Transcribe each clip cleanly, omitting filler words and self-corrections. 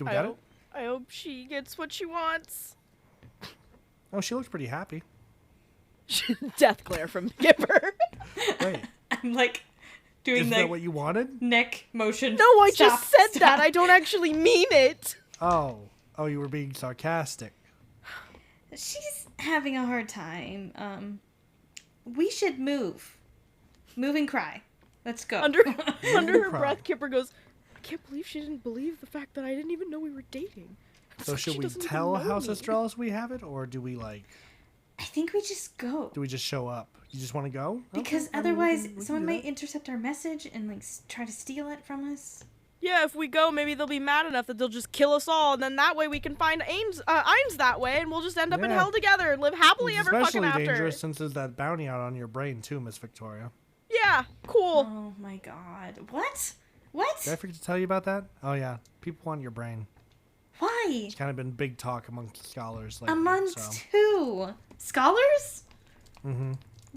Do we I got hope, I hope she gets what she wants. it? Oh, she looks pretty happy. Death glare from Gipper. Wait, I'm like doing isn't the that what you wanted? neck motion. No, I Stop, just said stop. that. I don't actually mean it. Oh, you were being sarcastic. She's having a hard time. We should move. Move and cry. Let's go. Under her cry. breath, Kipper goes, I can't believe she didn't believe the fact that I didn't even know we were dating. It's So like should she we doesn't even tell know House me. Astralis we have it, or do we I think we just go. do we just show up? You just want to go? Because Okay, I mean, otherwise, we can someone do might that. intercept our message and like try to steal it from us. Yeah, if we go, maybe they'll be mad enough that they'll just kill us all, and then that way we can find Ainz that way, and we'll just end up in Yeah. hell together and live happily It's ever fucking especially after. dangerous since there's that bounty out on your brain too, Miss Victoria. Yeah, cool. Oh my god. What? What? Did I forget to tell you about that? Oh yeah, people want your brain. Why? It's kind of been big talk amongst scholars lately. Amongst So. who? Scholars? Mm-hmm.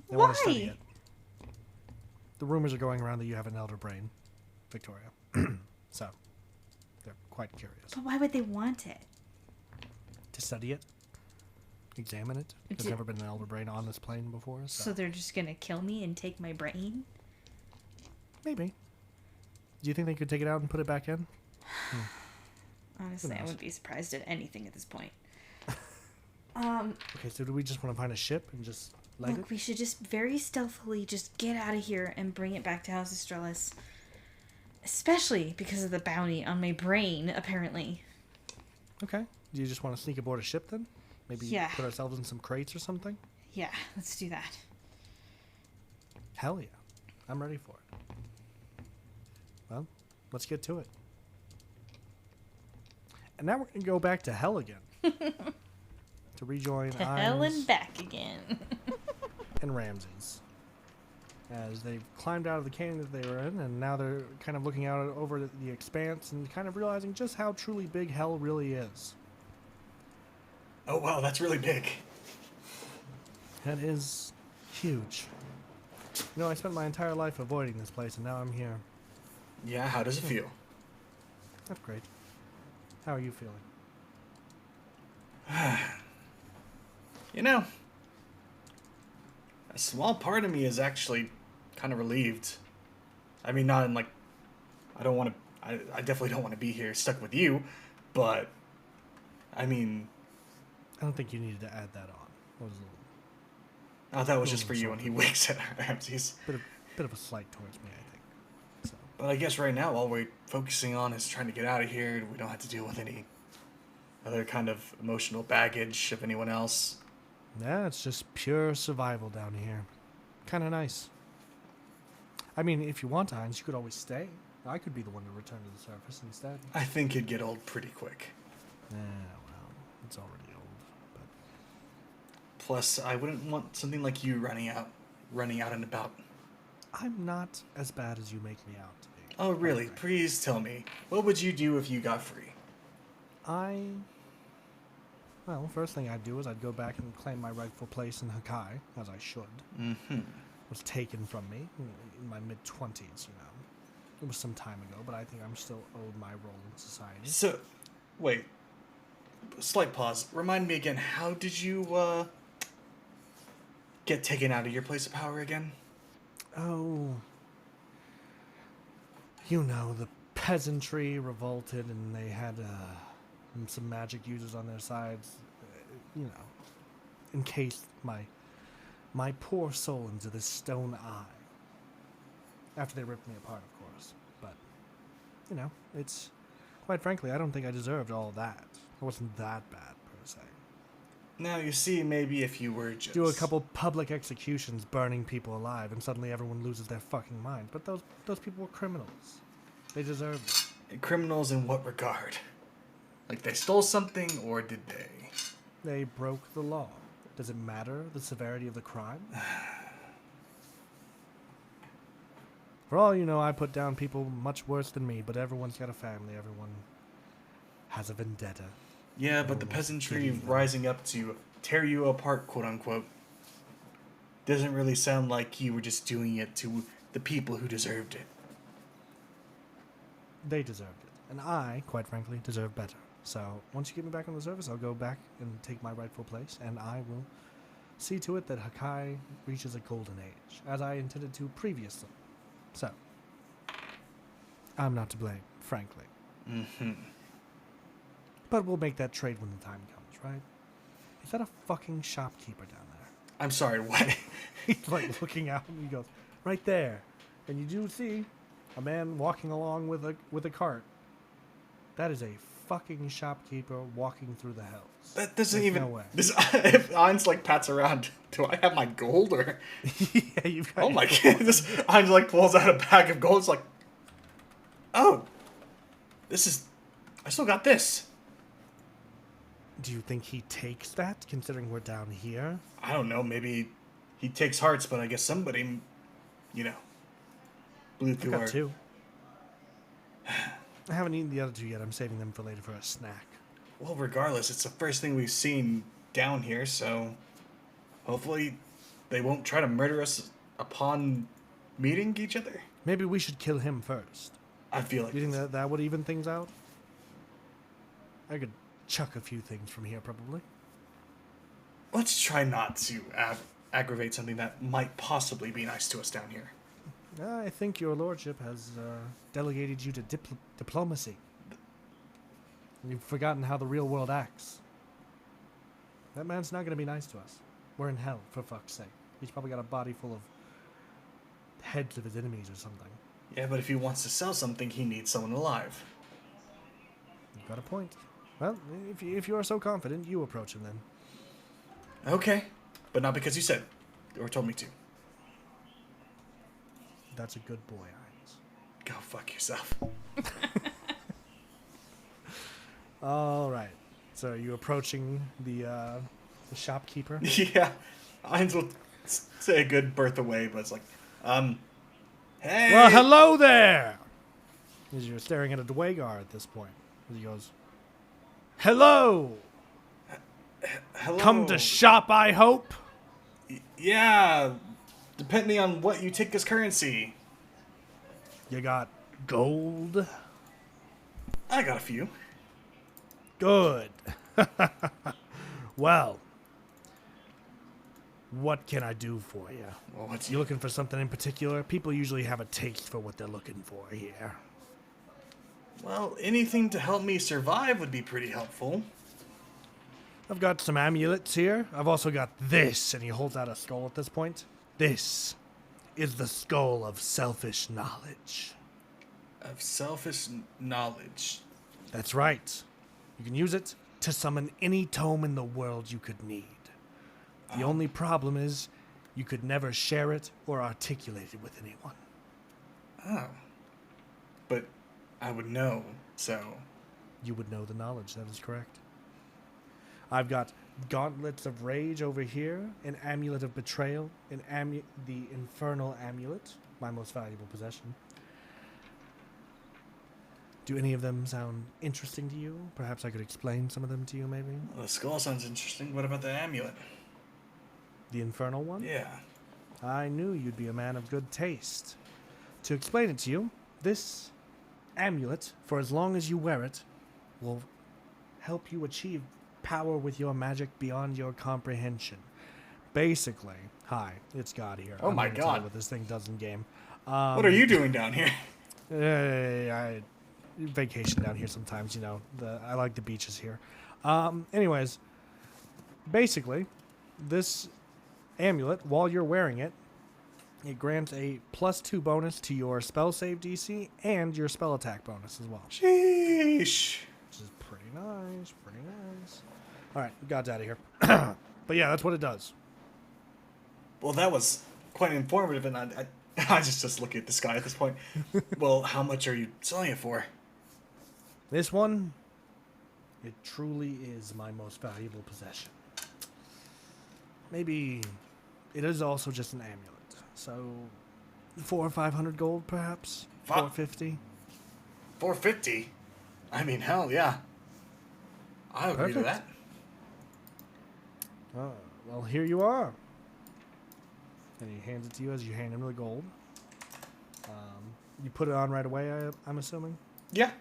They want to study Why? it. The rumors are going around that you have an elder brain, Victoria. So, they're quite curious. But why would they want it? To study it, examine it. There's Did- never been an elder brain on this plane before, So so they're just gonna kill me and take my brain? maybe. Do you think they could take it out and put it back in? Honestly, I knows? wouldn't be surprised at anything at this point. Okay, so do we just want to find a ship and just leg Look, it? we should just very stealthily just get out of here and bring it back to House Astralis. Especially because of the bounty on my brain, apparently. Okay. Do you just want to sneak aboard a ship then? Maybe Yeah. put ourselves in some crates or something? Yeah, let's do that. Hell yeah. I'm ready for it. Well, let's get to it. And now we're going to go back to hell again. To rejoin To hell Ainz and back again. and Ramses. As they've climbed out of the canyon that they were in, and now they're kind of looking out over the expanse and kind of realizing just how truly big hell really is. Oh wow, that's really big. That is huge. You know, I spent my entire life avoiding this place, and now I'm here. Yeah, how does it feel? That's great. How are you feeling? You know, a small part of me is actually kind of relieved. I mean, not in like, I don't want to, I definitely don't want to be here stuck with you, but, I mean, I don't think you needed to add that on. That was a that was just for you when he winks at Ramses. bit of a slight towards me, I think. So, But I guess right now all we're focusing on is trying to get out of here. We don't have to deal with any other kind of emotional baggage of anyone else. yeah, it's just pure survival down here. Kind of nice. I mean, if you want, Ainz, you could always stay. I could be the one to return to the surface instead. I think it'd get old pretty quick. Yeah, well, it's already old. But Plus, I wouldn't want something like you running out and about. I'm not as bad as you make me out to be. Oh, really? quite Please tell me. What would you do if you got free? Well, first thing I'd do is I'd go back and claim my rightful place in Hakai, as I should. Mm-hmm. It was taken from me in my mid-20s, you know. It was some time ago, but I think I'm still owed my role in society. So, wait. Slight pause. Remind me again, how did you, get taken out of your place of power again? Oh. You know, the peasantry revolted and they had some magic users on their sides. You know, encased my poor soul into this stone eye. After they ripped me apart, of course. But, you know, it's... Quite frankly, I don't think I deserved all that. I wasn't that bad, per se. Now, you see, maybe if you were just... Do a couple public executions burning people alive and suddenly everyone loses their fucking mind. But those people were criminals. They deserved it. Criminals in what regard? Like they stole something, or did they? They broke the law. Does it matter the severity of the crime? For all you know, I put down people much worse than me, but everyone's got a family. Everyone has a vendetta. Yeah, but the Oh, peasantry geez. rising up to tear you apart, quote unquote, doesn't really sound like you were just doing it to the people who deserved it. They deserved it. And I, quite frankly, deserve better. So once you get me back on the surface, I'll go back and take my rightful place, and I will see to it that Hakai reaches a golden age, as I intended to previously. So, I'm not to blame, frankly. Mm-hmm. But we'll make that trade when the time comes, right? Is that a fucking shopkeeper down there? I'm sorry, what? He's like looking out and he goes, right there. And you do see a man walking along with a cart. That is a fucking shopkeeper walking through the hills. That doesn't There's even. no way. This, if Ainz like pats around, do I have my gold or? Yeah, you've got Oh my god! This Ainz like pulls out a bag of gold. It's like, oh, this is. I still got this. Do you think he takes that, considering we're down here? I don't know. Maybe he takes hearts, but I guess somebody, blew I've through got our. two. I haven't eaten the other two yet. I'm saving them for later for a snack. Well, regardless, it's the first thing we've seen down here, so hopefully they won't try to murder us upon meeting each other. Maybe we should kill him first. I feel like You think that would even things out? I could chuck a few things from here, probably. let's try not to aggravate something that might possibly be nice to us down here. I think your lordship has delegated you to diplomacy. You've forgotten how the real world acts. That man's not going to be nice to us. We're in hell, for fuck's sake. He's probably got a body full of heads of his enemies or something. Yeah, but if he wants to sell something, he needs someone alive. You've got a point. Well, if you are so confident, you approach him then. Okay, but not because you said or told me to. That's a good boy, Irons. Go fuck yourself. All right. So are you approaching the shopkeeper? Yeah, Ainz will say a good berth away, but it's like, hey. Well, hello there! As you're staring at a Dwagar at this point. As he goes, hello! Hello. Come to shop, I hope? Yeah, depending on what you take as currency. You got gold? I got a few. Good. Well, what can I do for you? Well, what's You looking for something in particular? People usually have a taste for what they're looking for here. Well, anything to help me survive would be pretty helpful. I've got some amulets here. I've also got this, and he holds out a skull at this point. This is the skull of selfish knowledge. Of selfish knowledge. That's right. You can use it to summon any tome in the world you could need. The only problem is you could never share it or articulate it with anyone. Oh. But I would know, so. You would know the knowledge, that is correct. I've got gauntlets of rage over here, an amulet of betrayal, the infernal amulet, my most valuable possession. Do any of them sound interesting to you? Perhaps I could explain some of them to you, maybe? Well, the skull sounds interesting. What about the amulet? The infernal one? Yeah. I knew you'd be a man of good taste. To explain it to you, this amulet, for as long as you wear it, will help you achieve power with your magic beyond your comprehension. Basically, hi, it's God here. Oh I'm my gonna tell you God. what this thing does in game. What are you doing down here? I vacation down here sometimes, you know. I like the beaches here. Anyways, basically, this amulet, while you're wearing it, it grants a +2 bonus to your spell save DC and your spell attack bonus as well. Sheesh. Which is pretty nice, pretty nice. Alright, God's out of here. But yeah, that's what it does. Well, that was quite informative, and I just look at this guy at this point. Well, how much are you selling it for? This one, it truly is my most valuable possession. Maybe it is also just an amulet. So 400 or 500 gold, perhaps? 450? 450? I mean, hell yeah. I agree to Perfect. that. Well, here you are. And he hands it to you as you hand him the gold. You put it on right away, I'm assuming? Yeah.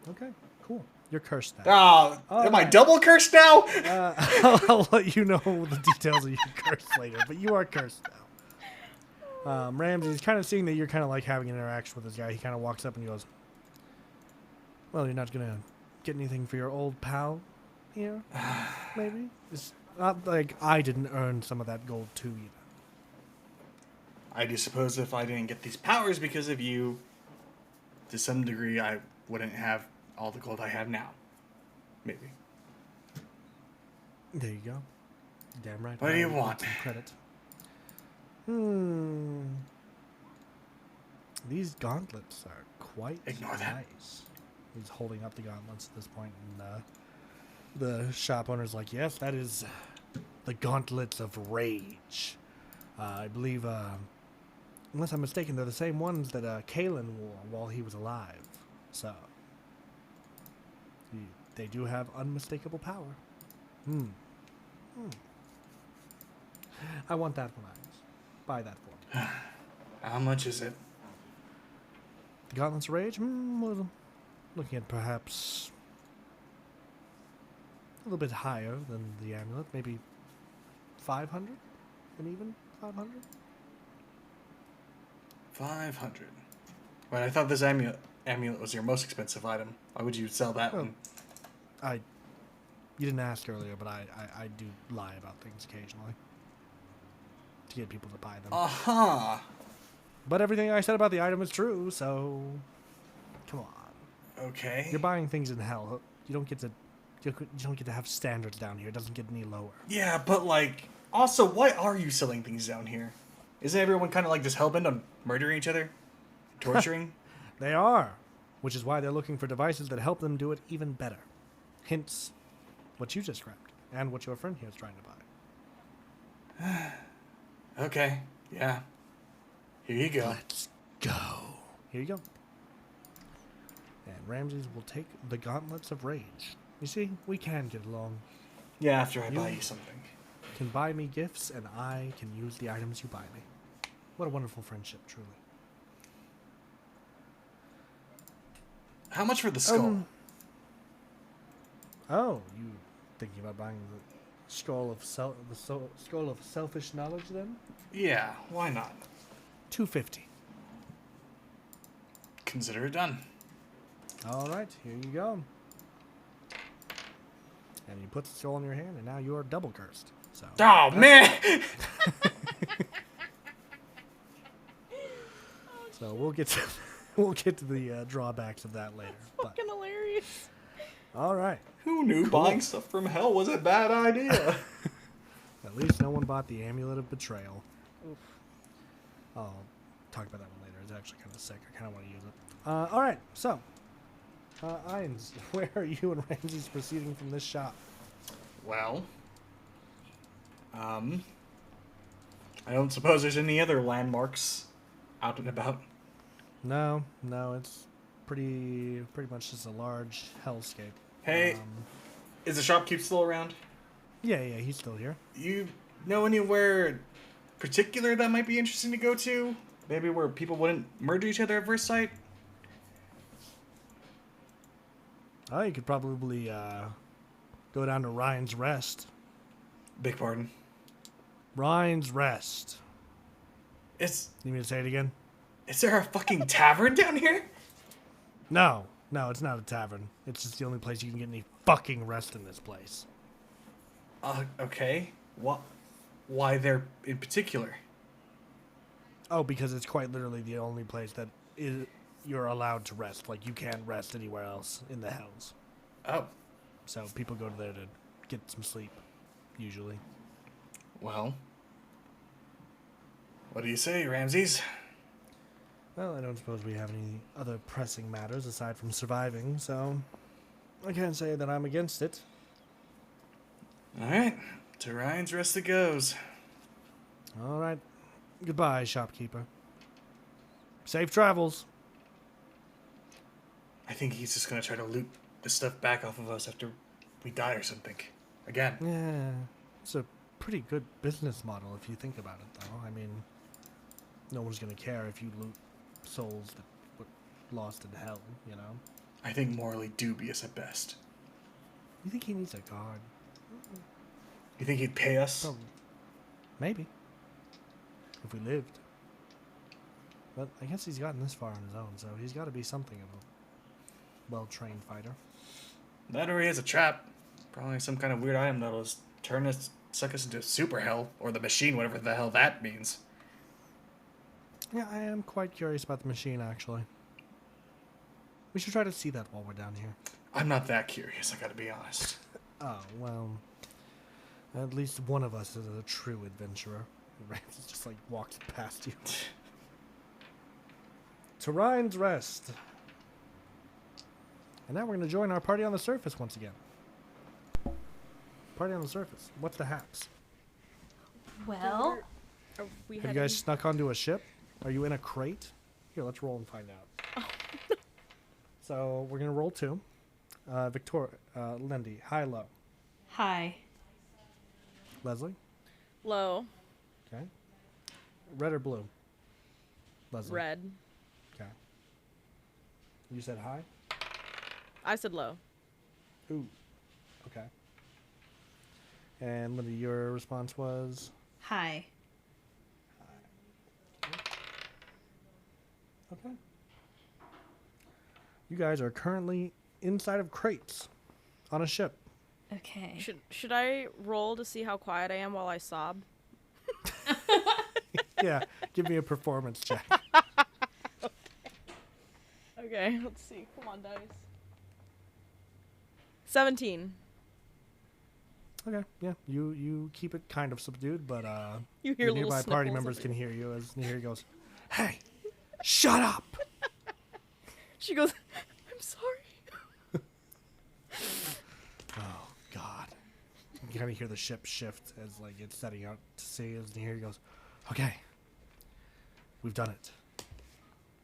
Okay, cool. You're cursed now. Ah, am I Alright. double cursed now? I'll let you know the details of your curse later, but you are cursed now. Ramsey's kind of seeing that you're kind of like having an interaction with this guy. He kind of walks up and goes, "Well, you're not gonna get anything for your old pal here, maybe? It's not like I didn't earn some of that gold too, either." I do suppose if I didn't get these powers because of you, to some degree, I wouldn't have all the gold I have now. Maybe. There you go. Damn right. What do you I want? Some credit. These gauntlets are quite Ignore that. nice. He's holding up the gauntlets at this point, and the shop owner's like, "Yes, that is the gauntlets of rage. I believe, unless I'm mistaken, they're the same ones that Kalen wore while he was alive. So, they do have unmistakable power. I want that one, Irons. Buy that for me. How much is it? The gauntlets of rage? Well, looking at perhaps a little bit higher than the amulet, maybe 500, and even 500. 500. But I thought this amulet was your most expensive item. Why would you sell that Oh. one? You didn't ask earlier, but I do lie about things occasionally to get people to buy them. Aha! But everything I said about the item is true, so come on. Okay. You're buying things in hell. You don't get to have standards down here. It doesn't get any lower. Yeah, but like, also, why are you selling things down here? Isn't everyone kind of like just hellbent on murdering each other? Torturing? They are, which is why they're looking for devices that help them do it even better. Hence, what you just grabbed, and what your friend here is trying to buy. Okay, yeah. Here you go. Let's go. Here you go. And Ramses will take the gauntlets of rage. You see, we can get along. Yeah, after I buy you something. You can buy me gifts, and I can use the items you buy me. What a wonderful friendship, truly. How much for the skull? Oh, you thinking about buying the skull of skull of selfish knowledge then? Yeah, why not? 250. Consider it done. All right, here you go. And you put the skull in your hand, and now you are double cursed. So. Oh, man! So we'll get to the drawbacks of that later. But Fucking hilarious. all right, Who knew buying stuff from hell was a bad idea? at least no one bought the amulet of betrayal. I'll talk about that one later. It's actually kind of sick. I kind of want to use it. All right, so Irons, where are you and Ramses proceeding from this shop? Well, I don't suppose there's any other landmarks out and about. No, it's pretty much just a large hellscape. Hey, is the shopkeep still around? Yeah, he's still here. You know anywhere particular that might be interesting to go to? Maybe where people wouldn't murder each other at first sight? Oh, you could probably go down to Ryan's Rest. Big pardon. Ryan's Rest. Is You need me to say it again? there a fucking tavern down here? No, it's not a tavern. It's just the only place you can get any fucking rest in this place. Okay. What? Why there in particular? Oh, because it's quite literally the only place that you're allowed to rest. Like, you can't rest anywhere else in the hells. Oh, So people go there to get some sleep, usually. well. What do you say, Ramses? Well, I don't suppose we have any other pressing matters aside from surviving, so I can't say that I'm against it. Alright, to Ryan's Rest it goes. All right. Goodbye, shopkeeper. Safe travels. I think he's just gonna try to loot the stuff back off of us after we die or something. Again. Yeah, it's a pretty good business model if you think about it, though. I mean, no one's gonna care if you loot souls that were lost in hell, you know? I think morally dubious at best. You think he needs a guard? You think he'd pay us? Probably. Maybe. If we lived. But I guess he's gotten this far on his own, so he's got to be something of a well-trained fighter. That or he has a trap. Probably some kind of weird item that'll just suck us into super hell, or the machine, whatever the hell that means. Yeah, I am quite curious about the machine, actually. We should try to see that while we're down here. I'm not that curious, I gotta be honest. Oh, well... At least one of us is a true adventurer. Ramses just, like, walks past you. To Ryan's Rest. And now we're going to join our party on the surface once again. Party on the surface. What's the haps? Well, Are we Have you heading- guys snuck onto a ship? Are you in a crate? Here, let's roll and find out. So, we're going to roll 2. Lindy, high, low. hi. Leslie? Low. Okay. Red or blue? Leslie? Red. Okay. You said high? I said low. Ooh. Okay. And Linda, your response was? Hi. Okay. You guys are currently inside of crates on a ship. Okay. Should I roll to see how quiet I am while I sob? Yeah, give me a performance check. Okay, let's see. Come on, dice. 17. Okay, yeah, you keep it kind of subdued, but You hear your little nearby party sniffles members of can it. hear you as here he goes, "Hey, shut up!" She goes, I'm sorry. Oh God! You kind of hear the ship shift as like it's setting out to sea. As here he goes, "Okay, we've done it.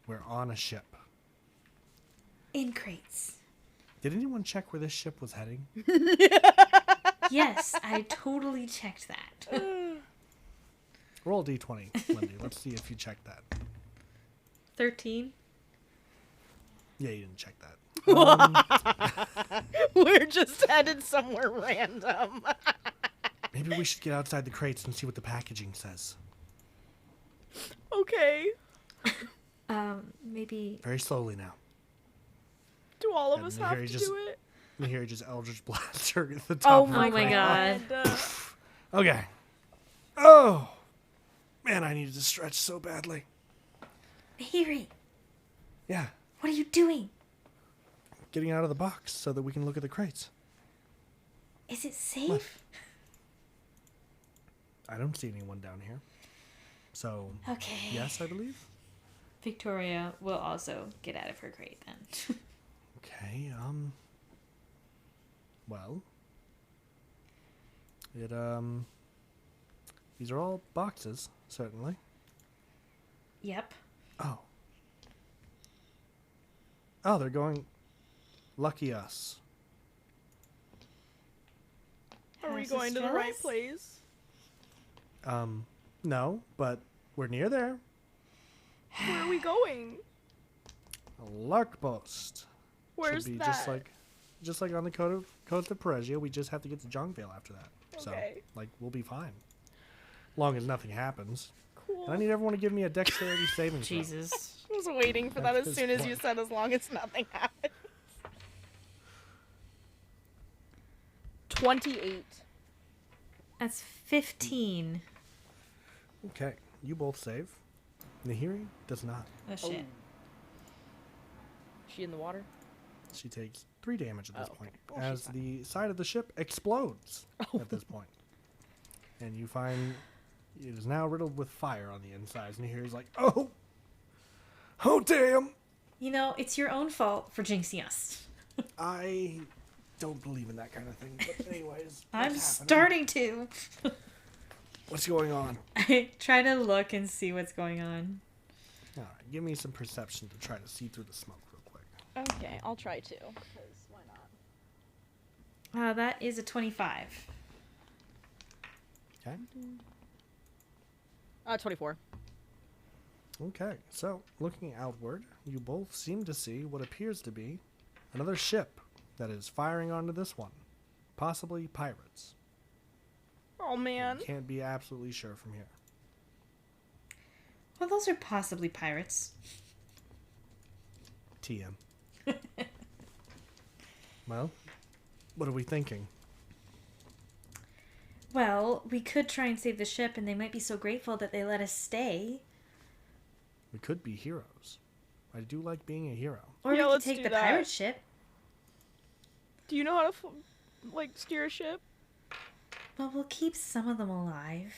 We're on a ship." In crates. Did anyone check where this ship was heading? Yes, I totally checked that. Roll a d20, Lindy. Let's see if you checked that. 13. Yeah, you didn't check that. We're just headed somewhere random. Maybe we should get outside the crates and see what the packaging says. Okay. Maybe. Very slowly now. Do all of And us here have he to just- do it? And here just Eldritch Blaster at the Oh top. of my the crate. God. Okay. Oh! Man, I needed to stretch so badly. Mihiri, Yeah. what are you doing? Getting out of the box so that we can look at the crates. Is it safe? I don't see anyone down here. So, Okay. yes, I believe. Victoria will also get out of her crate then. Okay, well, these are all boxes, certainly. Yep. Oh. Oh, they're going, lucky us. Are we House going to the right Estrellas? place? No, but we're near there. Where are we going? Larkpost. Where's Should be that? just like on the coast of Peregia. We just have to get to Jongvale after that. Okay. So, like, we'll be fine. Long as nothing happens. Cool. And I need everyone to give me a dexterity saving throw. Jesus. I was waiting for that At as this soon as you point. said as long as nothing happens. 28. That's 15. Okay, you both save. Nahiri does not. Oh shit. She in the water? She takes 3 damage at this Oh, point okay. Well, as she's the side of the ship explodes Oh. at this point. And you find it is now riddled with fire on the inside. And Nahiri's like, oh damn! You know, it's your own fault for jinxing us. I don't believe in that kind of thing. But anyways, I'm what's happening? starting to. What's going on? I try to look and see what's going on. All right, give me some perception to try to see through the smoke real quick. Okay, I'll try to. Because why not? That is a 25. Okay. 24. Okay, so looking outward, you both seem to see what appears to be another ship that is firing onto this one. Possibly pirates. Oh man. Can't be absolutely sure from here. Well, those are possibly pirates. TM. Well, what are we thinking? Well, we could try and save the ship, and they might be so grateful that they let us stay. We could be heroes. I do like being a hero. Or Yeah, we could let's take do the that. pirate ship. Do you know how to steer a ship? Well, we'll keep some of them alive.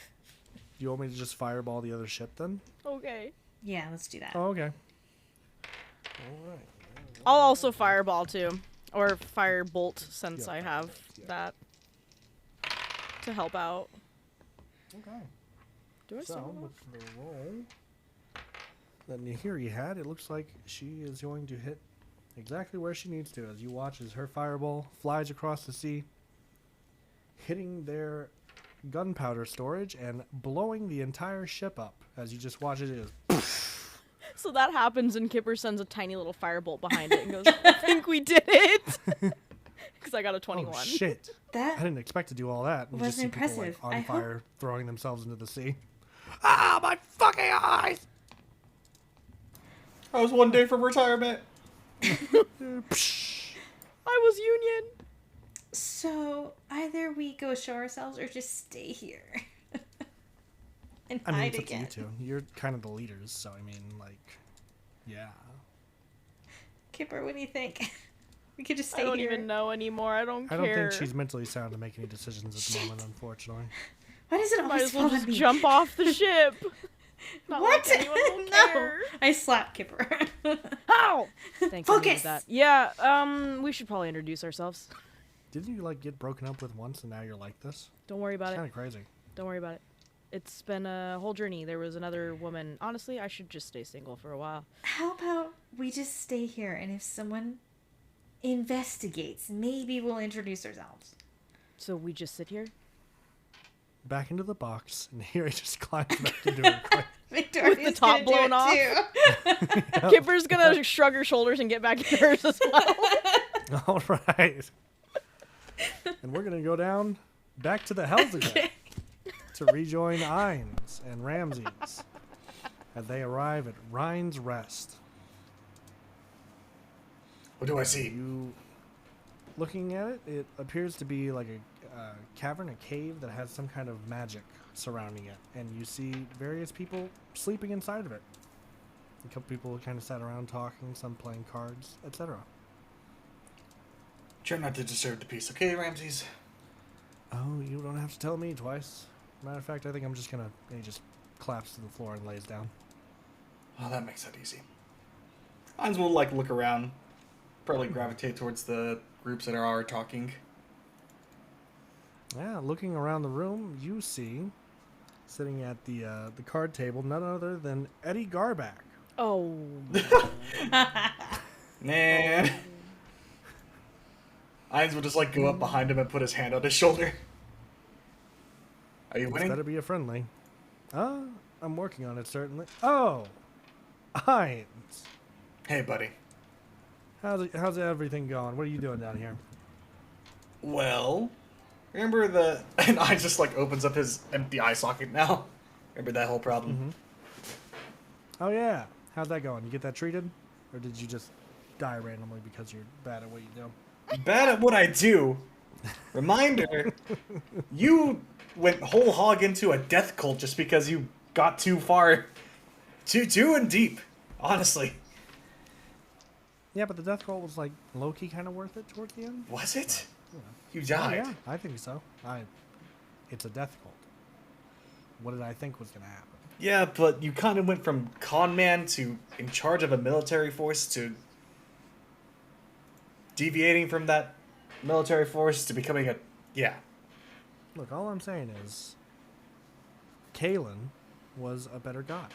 Do you want me to just fireball the other ship then? Okay. Yeah, let's do that. Oh, okay. Alright. I'll also fireball too, or firebolt since Yeah, I have yeah. that to help out. Okay. Do I So, still with the roll that Nahiri had, it looks like she is going to hit exactly where she needs to as you watch as her fireball flies across the sea, hitting their gunpowder storage and blowing the entire ship up as you just watch it is. So that happens, and Kipper sends a tiny little firebolt behind it and goes, "I think we did it," because I got a 21. Oh shit! I That didn't expect to do all that. And just Wasn't see people, impressive. on I hope- fire, throwing themselves into the sea. Ah, my fucking eyes! I was one day from retirement. Psh. I was Union. So either we go show ourselves or just stay here and I mean, hide it's up to again. you two. You're kind of the leaders, so I mean, like, yeah. Kipper, what do you think? We could just I stay don't here. even know anymore. I don't I care. don't think she's mentally sound to make any decisions at the moment, unfortunately. Why does it Might always as well fall on just me? jump off the ship. Not What? like anyone will No! care. I slap Kipper. How? Thanks. I needed Focus! that. Yeah. We should probably introduce ourselves. Didn't you, like, get broken up with once and now you're like this? Don't worry about It's it. kind of crazy. Don't worry about it. It's been a whole journey. There was another woman. Honestly, I should just stay single for a while. How about we just stay here, and if someone investigates, maybe we'll introduce ourselves. So we just sit here? Back into the box, and here he just climbs back into it quick. Victoria's top gonna do blown it off? too. Kipper's gonna shrug her shoulders and get back in hers as well. All right. And we're going to go down back to the Hells again to rejoin Ines and Ramses as they arrive at Rhine's Rest. What do I see? You, looking at it, it appears to be like a cavern, a cave that has some kind of magic surrounding it. And you see various people sleeping inside of it. A couple people kind of sat around talking, some playing cards, etc. Try not to disturb the peace, okay, Ramses? Oh, you don't have to tell me twice. Matter of fact, I think I'm just gonna. And he just claps to the floor and lays down. Oh, that makes that easy. Hines will, like, look around. Probably gravitate towards the groups that are talking. Yeah, looking around the room, you see, sitting at the card table, none other than Eddie Garback. Oh. Man. Hines will just, like, go up behind him and put his hand on his shoulder. Are you It's winning? better be a friendly. I'm working on it, certainly. Oh, Hines. Hey, buddy. How's everything going? What are you doing down here? Well, remember the... And Hines just, like, opens up his empty eye socket now. Remember that whole problem? Oh, yeah. How's that going? You get that treated? Or did you just die randomly because you're bad at what you do? Bad at what I do. Reminder, you went whole hog into a death cult just because you got too far, too in deep, honestly. Yeah, but the death cult was like low-key kind of worth it towards the end. Was it? You Oh, died. yeah, I think so. It's a death cult. What did I think was gonna happen? Yeah, but you kind of went from con man to in charge of a military force to deviating from that military force to becoming a... Yeah. Look, all I'm saying is, Kalen was a better god.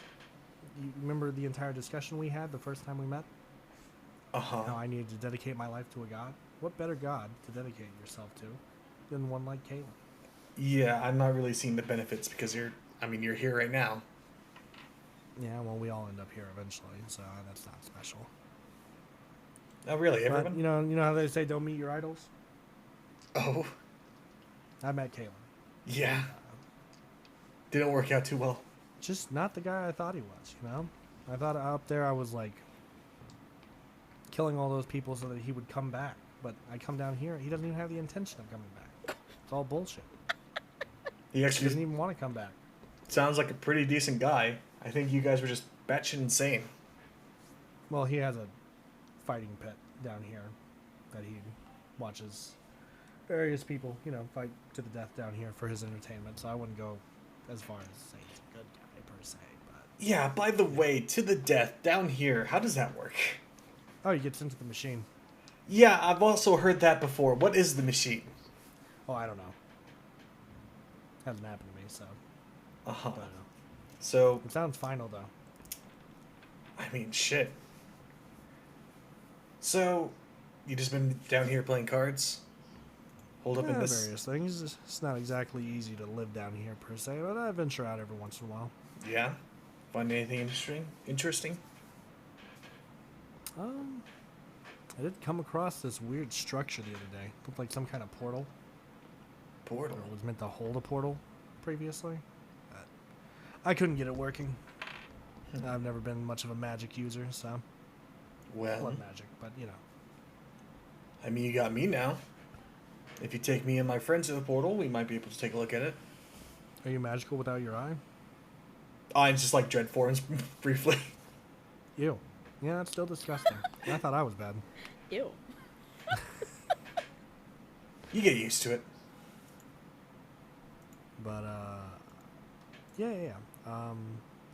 You remember the entire discussion we had the first time we met? Uh-huh. How I needed to dedicate my life to a god? What better god to dedicate yourself to than one like Kalen? Yeah, I'm not really seeing the benefits because you're here right now. Yeah, well, we all end up here eventually, so that's not special. Oh, really? But Everyone? you know how they say don't meet your idols. Oh, I met Kalen. yeah. Didn't work out too well. Just not the guy I thought he was. You know, I thought up there I was like killing all those people so that he would come back. But I come down here, he doesn't even have the intention of coming back. It's all bullshit. He He actually doesn't even want to come back. sounds like a pretty decent guy. I think you guys were just batshit insane. Well, he has a fighting pit down here that he watches various people, you know, fight to the death down here for his entertainment. So I wouldn't go as far as say he's a good guy per se. But Yeah, by the way, to the death down here, how does that work? oh, he gets into the machine. Yeah, I've also heard that before. What is the machine? Oh, I don't know. Hasn't happened to me, so Uh-huh. I don't know. So, It sounds final though. I mean, shit. So, you just been down here playing cards? Hold up in this... Various things. It's not exactly easy to live down here per se, but I venture out every once in a while. Yeah? Find anything interesting? I did come across this weird structure the other day. Looked like some kind of portal. Portal. Or it was meant to hold a portal previously. But I couldn't get it working. I've never been much of a magic user, so Well, blood magic, but you know. I mean, you got me now. If you take me and my friends to the portal, we might be able to take a look at it. Are you magical without your eye? I'm just like dread forms briefly. Ew. Yeah, that's still disgusting. I thought I was bad. Ew. You get used to it. But yeah.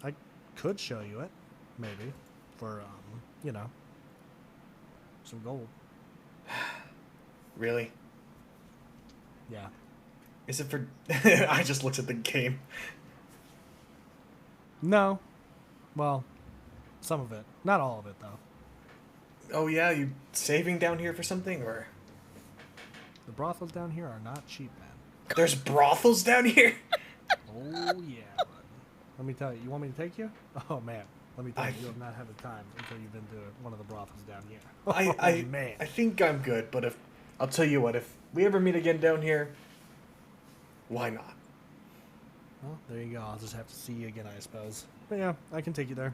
I could show you it, maybe, for you know, some gold. Really? Yeah. Is it for... I just looked at the game. No. Well, some of it. Not all of it, though. Oh yeah, you saving down here for something, or... The brothels down here are not cheap, man. There's brothels down here? Oh, yeah, bud. Let me tell you. You want me to take you? Oh, man. Let me tell you. I- You have not had the time until you've been to one of the brothels down here. I man. I think I'm good, but if... I'll tell you what, if we ever meet again down here, why not? Well, there you go. I'll just have to see you again, I suppose. But yeah, I can take you there.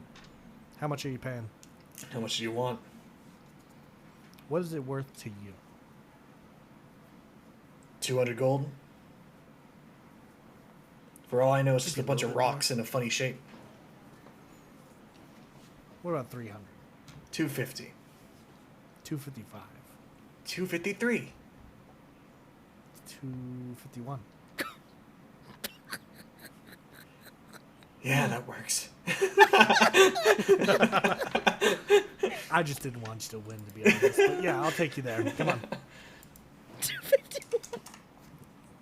How much are you paying? How much do you want? What is it worth to you? 200 gold? For all I know, it's just a Think a bunch little of bit more. rocks in a funny shape. What about 300? 250. 255. 253. 251. Yeah, that works. I just didn't want you to win, to be honest. But yeah, I'll take you there. Come on.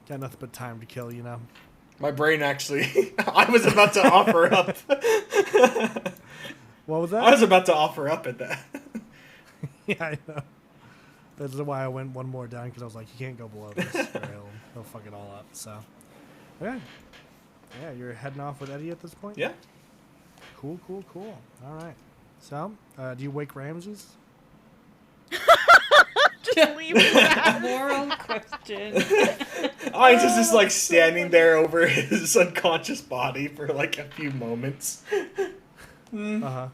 Got nothing but time to kill, you know. My brain actually... I was about to offer up. What was that? I was about to offer up at that. Yeah, I know. That's why I went one more down, because I was like, you can't go below this, or he'll fuck it all up. So, yeah. Yeah, you're heading off with Eddie at this point? Yeah. Cool. All right. So, do you wake Ramses? Just leave that. Moral question. I just is like standing there over his unconscious body for like a few moments. Uh-huh.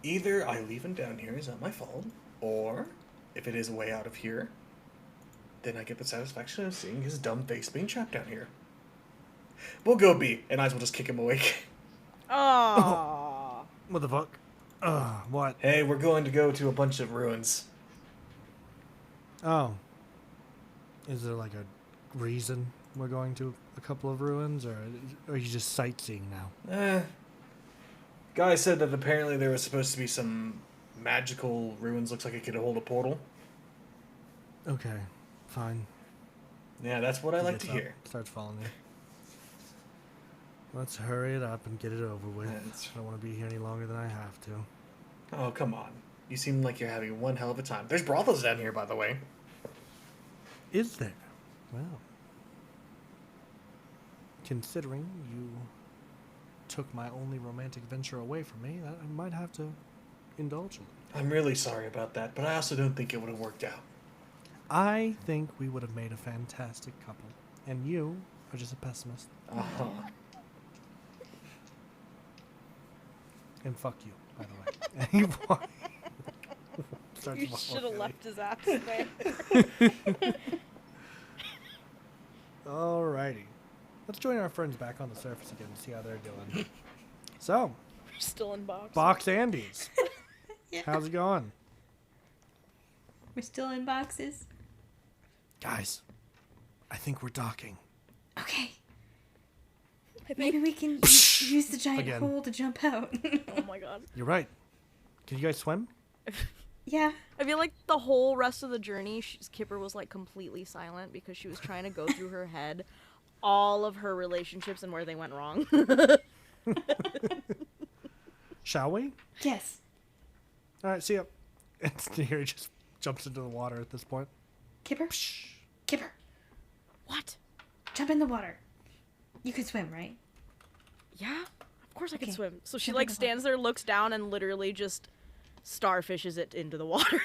Either I leave him down here, is not my fault, or if it is a way out of here, then I get the satisfaction of seeing his dumb face being trapped down here. We'll go B, and I will just kick him awake. Oh. What the fuck? What? Hey, we're going to go to a bunch of ruins. Oh. Is there like a reason we're going to a couple of ruins, or are you just sightseeing now? Guy said that apparently there was supposed to be some magical ruins. Looks like it could hold a portal. Okay, fine. Yeah, that's what I He like to gets up, hear. Starts following you. Let's hurry it up and get it over with. Yeah, it's- I don't want to be here any longer than I have to. Oh, come on. You seem like you're having one hell of a time. There's brothels down here, by the way. Is there? Well, considering you took my only romantic venture away from me, I might have to indulge in it. I'm really sorry about that, but I also don't think it would have worked out. I think we would have made a fantastic couple. And you are just a pessimist. Uh-huh. And fuck you, by the way. And you walk- starts You walking should have away. left his ass there. Alrighty. Let's join our friends back on the surface again and see how they're doing. So, We're still in box. Box Andes. Yeah. How's it going? We're still in boxes. Guys, I think we're docking. Okay. I Maybe think. we can use the giant Again. hole to jump out. Oh my god. You're right. Can you guys swim? Yeah. I feel like the whole rest of the journey, Kipper was like completely silent because she was trying to go through her head all of her relationships and where they went wrong. Shall we? Yes. Alright, see ya. And here he just jumps into the water at this point. Kipper? Kipper, What? jump in the water. You can swim, right? Yeah, of course I can Okay. swim. So she Jump in like the water. stands there, looks down, and literally just starfishes it into the water.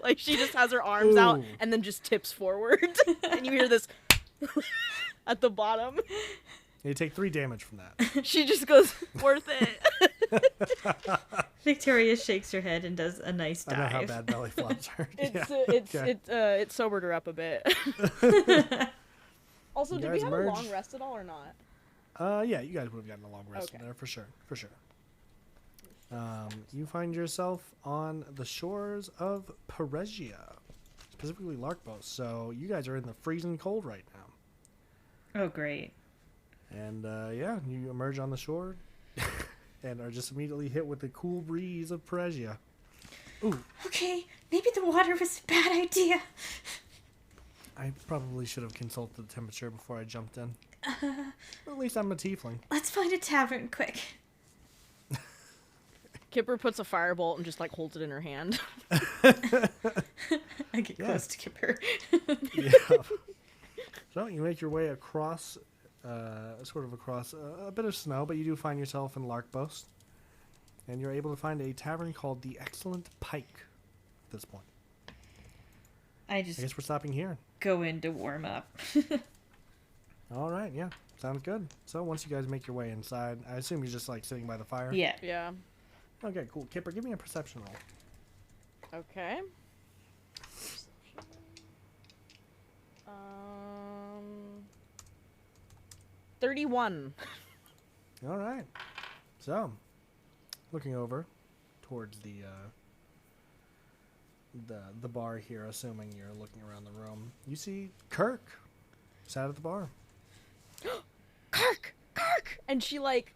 Like she just has her arms out Ooh. and then just tips forward, and you hear this at the bottom. You take 3 damage from that. She just goes, "Worth it." Victoria shakes her head and does a nice I dive. know how bad belly flops hurt. It's Yeah. it sobered her up a bit. Also, You did we guys have a merge? long rest at all or not? Yeah, you guys would have gotten a long rest Okay. in there for sure. For sure. You find yourself on the shores of Peresia, specifically Larkbow. So you guys are in the freezing cold right now. Oh, great. And yeah, you emerge on the shore and are just immediately hit with the cool breeze of Peresia. Ooh, Okay, maybe the water was a bad idea. I probably should have consulted the temperature before I jumped in. At least I'm a tiefling. Let's find a tavern quick. Kipper puts a firebolt and just like holds it in her hand. I get Yeah. close to Kipper. Yeah. So you make your way across, sort of across a bit of snow, but you do find yourself in Larkboast, and you're able to find a tavern called the Excellent Pike. At this point, I I just guess we're stopping here. go in to warm up. All right, yeah, sounds good. So once you guys make your way inside, I assume you're just like sitting by the fire. Yeah. Yeah. Okay, cool. Kipper, give me a perception roll. Okay. 31. All right. So, looking over towards the bar here, assuming you're looking around the room, you see Kirk sat at the bar. Kirk! Kirk! And she like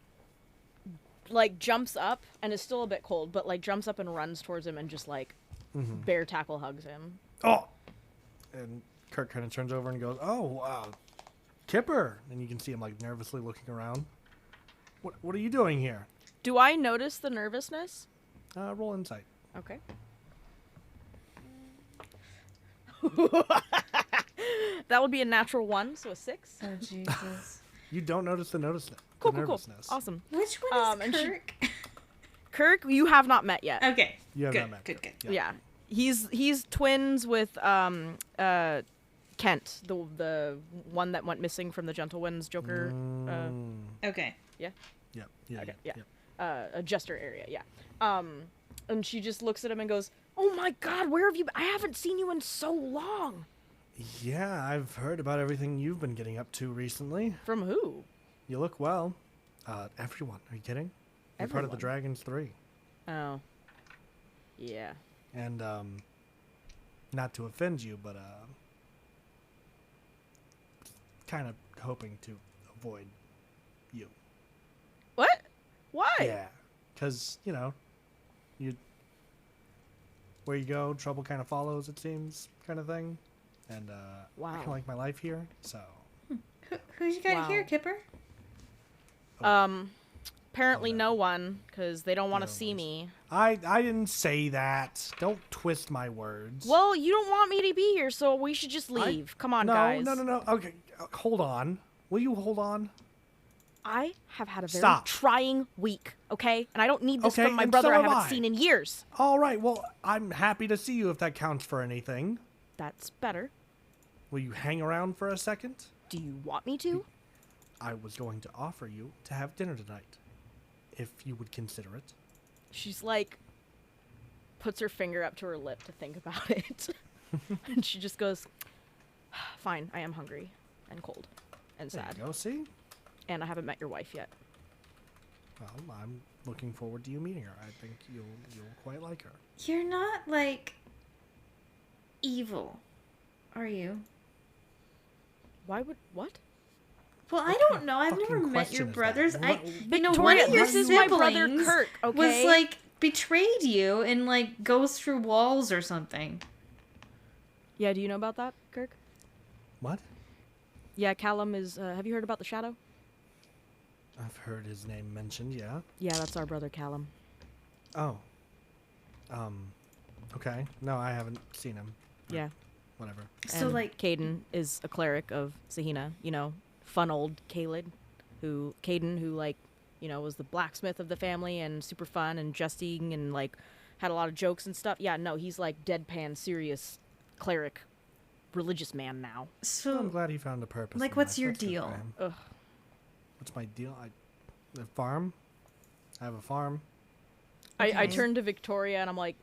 jumps up and is still a bit cold, but like jumps up and runs towards him and just like bear tackle hugs him. Oh! And Kirk kind of turns over and goes, "Oh, wow, Kipper!" And you can see him like nervously looking around. What are you doing here? Do I notice the nervousness? Roll insight. Okay. That would be a natural 1, so a 6. Oh, Jesus. You don't notice the Cool. nervousness. Awesome. Which one And is she- Kirk? Kirk, you have not met yet. Okay. You have good, not met good, Kirk. good. Yeah. He's twins with Kent, the one that went missing from the Gentleman's Joker Okay. Yep. Yeah. Okay, yeah. yeah. A jester area, yeah. And she just looks at him and goes, "Oh my god, where have you been? I haven't seen you in so long." Yeah, I've heard about everything you've been getting up to recently. From who? You look well. Everyone. Are you kidding? You're part of the Everyone. Dragons 3. Oh. Yeah. And, not to offend you, but, kind of hoping to avoid you. What? Why? Yeah. Because, you know, where you go, trouble kind of follows, it seems, kind of thing. And, I Wow. kind of like my life here, so. Who's you got Wow. here, Kipper? Apparently Oh, no one, because they don't want to No see one's- me. I didn't say that. Don't twist my words. Well, you don't want me to be here, so we should just leave. Come on, no, guys. No. Okay, hold on. Will you hold on? I have had a very Stop. trying week, okay? And I don't need this Okay, from my and brother so I have haven't I. seen in years. All right, well, I'm happy to see you if that counts for anything. That's better. Will you hang around for a second? Do you want me to? I was going to offer you to have dinner tonight, if you would consider it. She's like, puts her finger up to her lip to think about it. And she just goes, fine, I am hungry and cold and There sad. you go, see? And I haven't met your wife yet. Well, I'm looking forward to you meeting her. I think you'll quite like her. You're not, like, evil, are you? Why would, what? Well, I don't know. I've fucking never met question your is that? brothers. What- You know, one Victoria, of your this is my brother siblings Kirk, okay? was, like, betrayed you and, like, goes through walls or something. Yeah, do you know about that, Kirk? What? Yeah, Callum is, have you heard about the Shadow? I've heard his name mentioned, yeah. Yeah, that's our brother Callum. Oh. Okay. No, I haven't seen him. Yeah. Whatever. So, And like, Caden is a cleric of Sahina, you know, fun old Caden, who like, you know, was the blacksmith of the family and super fun and jesting and like had a lot of jokes and stuff. Yeah, no, he's like deadpan, serious cleric, religious man now. Well, I'm so, glad he found a purpose. like, in what's life. your That's good for deal? him. Ugh. What's my deal? A farm. I have a farm. I Okay. turned to Victoria and I'm like,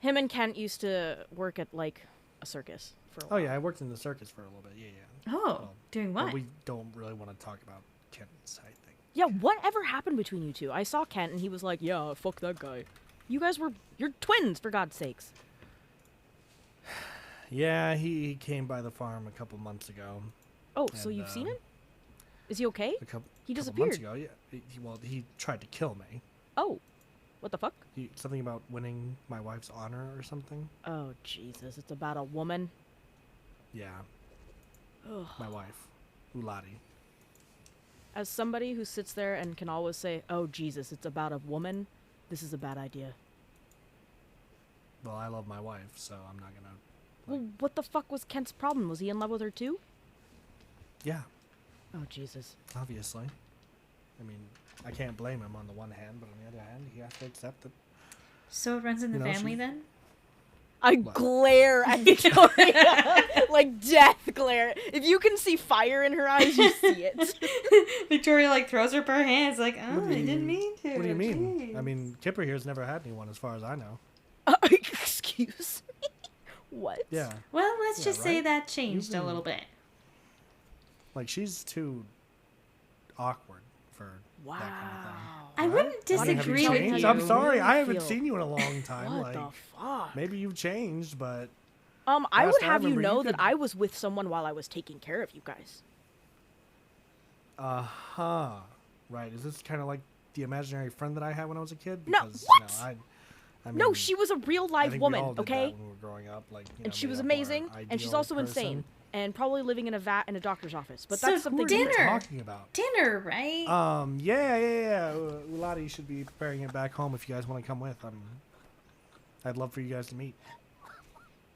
him and Kent used to work at like a circus for a Oh while. yeah, I worked in the circus for a little bit. Yeah, yeah. oh, Well, doing But what? we don't really want to talk about Ken's side thing. Yeah, whatever happened between you two? I saw Kent and he was like, yeah, fuck that guy. You're twins, for God's sakes. Yeah, he came by the farm a couple months ago. Oh, so And, you've seen um, him? Is he okay? A couple, He couple disappeared. months ago. Yeah. He tried to kill me. Oh, what the fuck? Something about winning my wife's honor or something. Oh, Jesus, it's about a woman. Yeah, Ugh. my wife, Uladi. As somebody who sits there and can always say, oh, Jesus, it's about a woman, this is a bad idea. Well, I love my wife, so I'm not gonna. Well, what the fuck was Kent's problem? Was he in love with her too? Yeah, Oh, Jesus. obviously. I mean, I can't blame him on the one hand, but on the other hand, he has to accept that. So it runs in the You know, family she- then? I What? glare at Victoria. Like death glare. If you can see fire in her eyes, you see it. Victoria, like, throws up her hands, like, oh, What do I you- didn't mean to. What do you mean? Jeez. I mean, Kipper here's never had anyone, as far as I know. Excuse me? What? Yeah, Well, let's Yeah, just say right? that changed a can- little bit. like she's too awkward for Wow. that kind of thing. I Right? wouldn't I mean, have you disagree with changed? you. I'm sorry, I Really haven't feel- seen you in a long time. What like, the fuck? maybe you've changed, but I Last would I have you remember, you know that could- I was with someone while I was taking care of you guys. right. Is this kind of like the imaginary friend that I had when I was a kid? No, Because, what? I mean, No, she was a real I live think we woman, all did okay? that when we were growing up, like, you know, And she made was up our amazing, and she's ideal also insane, person. and probably living in a vat in a doctor's office. But So that's something. What are you dinner. talking about? Dinner, right? Yeah. Uladi should be preparing it back home if you guys want to come with. I'd love for you guys to meet.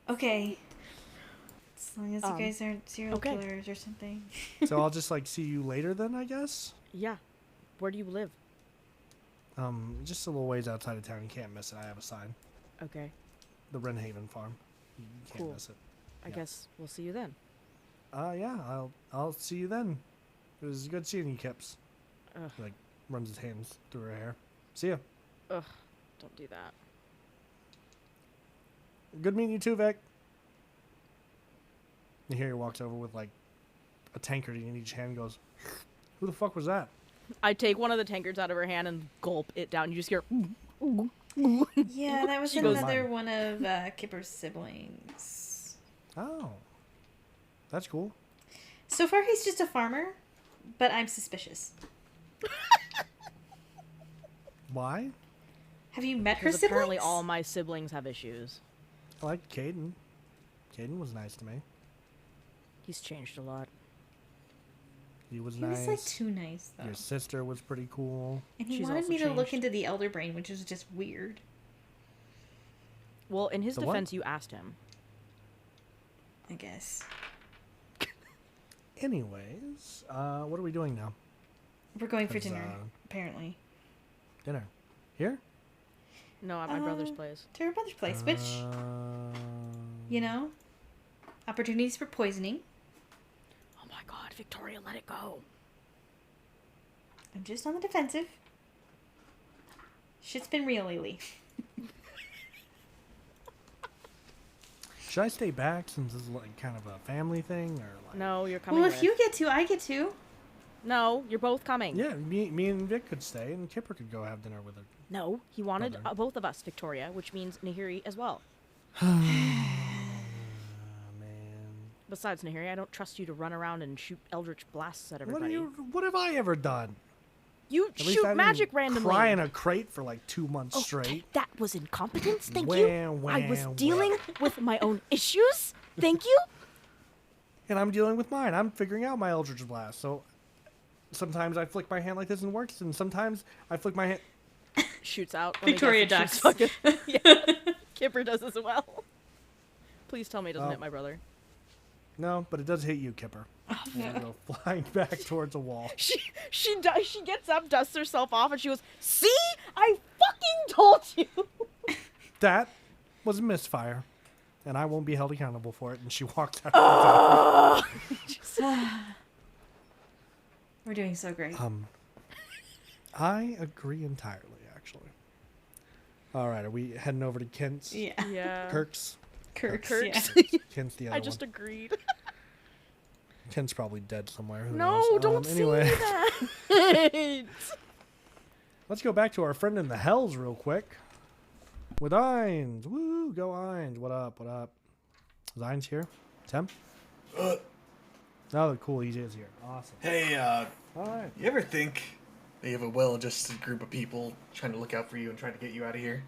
Okay. As long as you Um, guys aren't serial okay. killers or something. So I'll just like see you later then, I guess. Yeah. Where do you live? Just a little ways outside of town. You can't miss it. I have a sign. Okay. The Wrenhaven farm. You can't Cool. miss it. I Yeah. guess we'll see you then. Yeah. I'll see you then. It was good seeing you, Kips. Ugh. He, like runs his hands through her hair. See ya. Ugh. Don't do that. Good meeting you too, Vic. And here he walks over with like a tankard in each hand and goes, "Who the fuck was that?" I take one of the tankards out of her hand and gulp it down. You just hear. Yeah, that was She goes- another one of Kipper's siblings. Oh. That's cool. So far, he's just a farmer, but I'm suspicious. Why? Have you met her Because siblings? apparently all my siblings have issues. I like Caden. Caden was nice to me. He's changed a lot. He was He nice. was like too nice though, Your sister was pretty cool. and he She's wanted also me to look changed. into the Elder Brain, which is just weird. Well, in his The what? defense, you asked him. I guess. Anyways, what are we doing now? We're going for 'Cause, dinner, apparently. Dinner. Here? No, at my brother's place. To her brother's place, which, you know, opportunities for poisoning. Oh my God, Victoria, let it go. I'm just on the defensive. Shit's been real lately. Should I stay back since this is like kind of a family thing, or like? No, you're coming. Well, if with. you get to, I get to. No, you're both coming. Yeah, me and Vic could stay, and Kipper could go have dinner with her. No, he wanted Brother. both of us, Victoria, which means Nahiri as well. Oh, man. Besides, Nahiri, I don't trust you to run around and shoot eldritch blasts at What everybody. What have I ever done? You At least I shoot didn't magic randomly. Cry in a crate for like 2 months Okay, straight. that was incompetence. Thank Wah, you. wah, I was wah. dealing with my own issues. Thank you. And I'm dealing with mine. I'm figuring out my Eldritch Blast. So sometimes I flick my hand like this and it works, and sometimes I flick my hand. Shoots out. when he Victoria does it, shoots ducks. fucking- yeah. Kipper does as well. Please tell me it doesn't Oh. hit my brother. No, but it does hit you, Kipper. Oh, And you go flying back towards a wall. She does. She gets up, dusts herself off, and she goes, "See, I fucking told you." That was a misfire, and I won't be held accountable for it. And she walked out. We're doing so great. I agree entirely, actually. All right, are we heading over to Kent's? Yeah. Yeah. Kirk's? Kirk's, Kirk's. yeah. Kent's the other I just one. agreed. Kent's probably dead somewhere. Who No, knows? don't Anyway, say that. let's go back to our friend in the hells real quick. With Ainz. Woo, go Ainz. What up, what up? Is Ainz here? Tim? Oh, cool, he is here. Awesome. Hey, All right. you ever think that you have a well-adjusted group of people trying to look out for you and trying to get you out of here?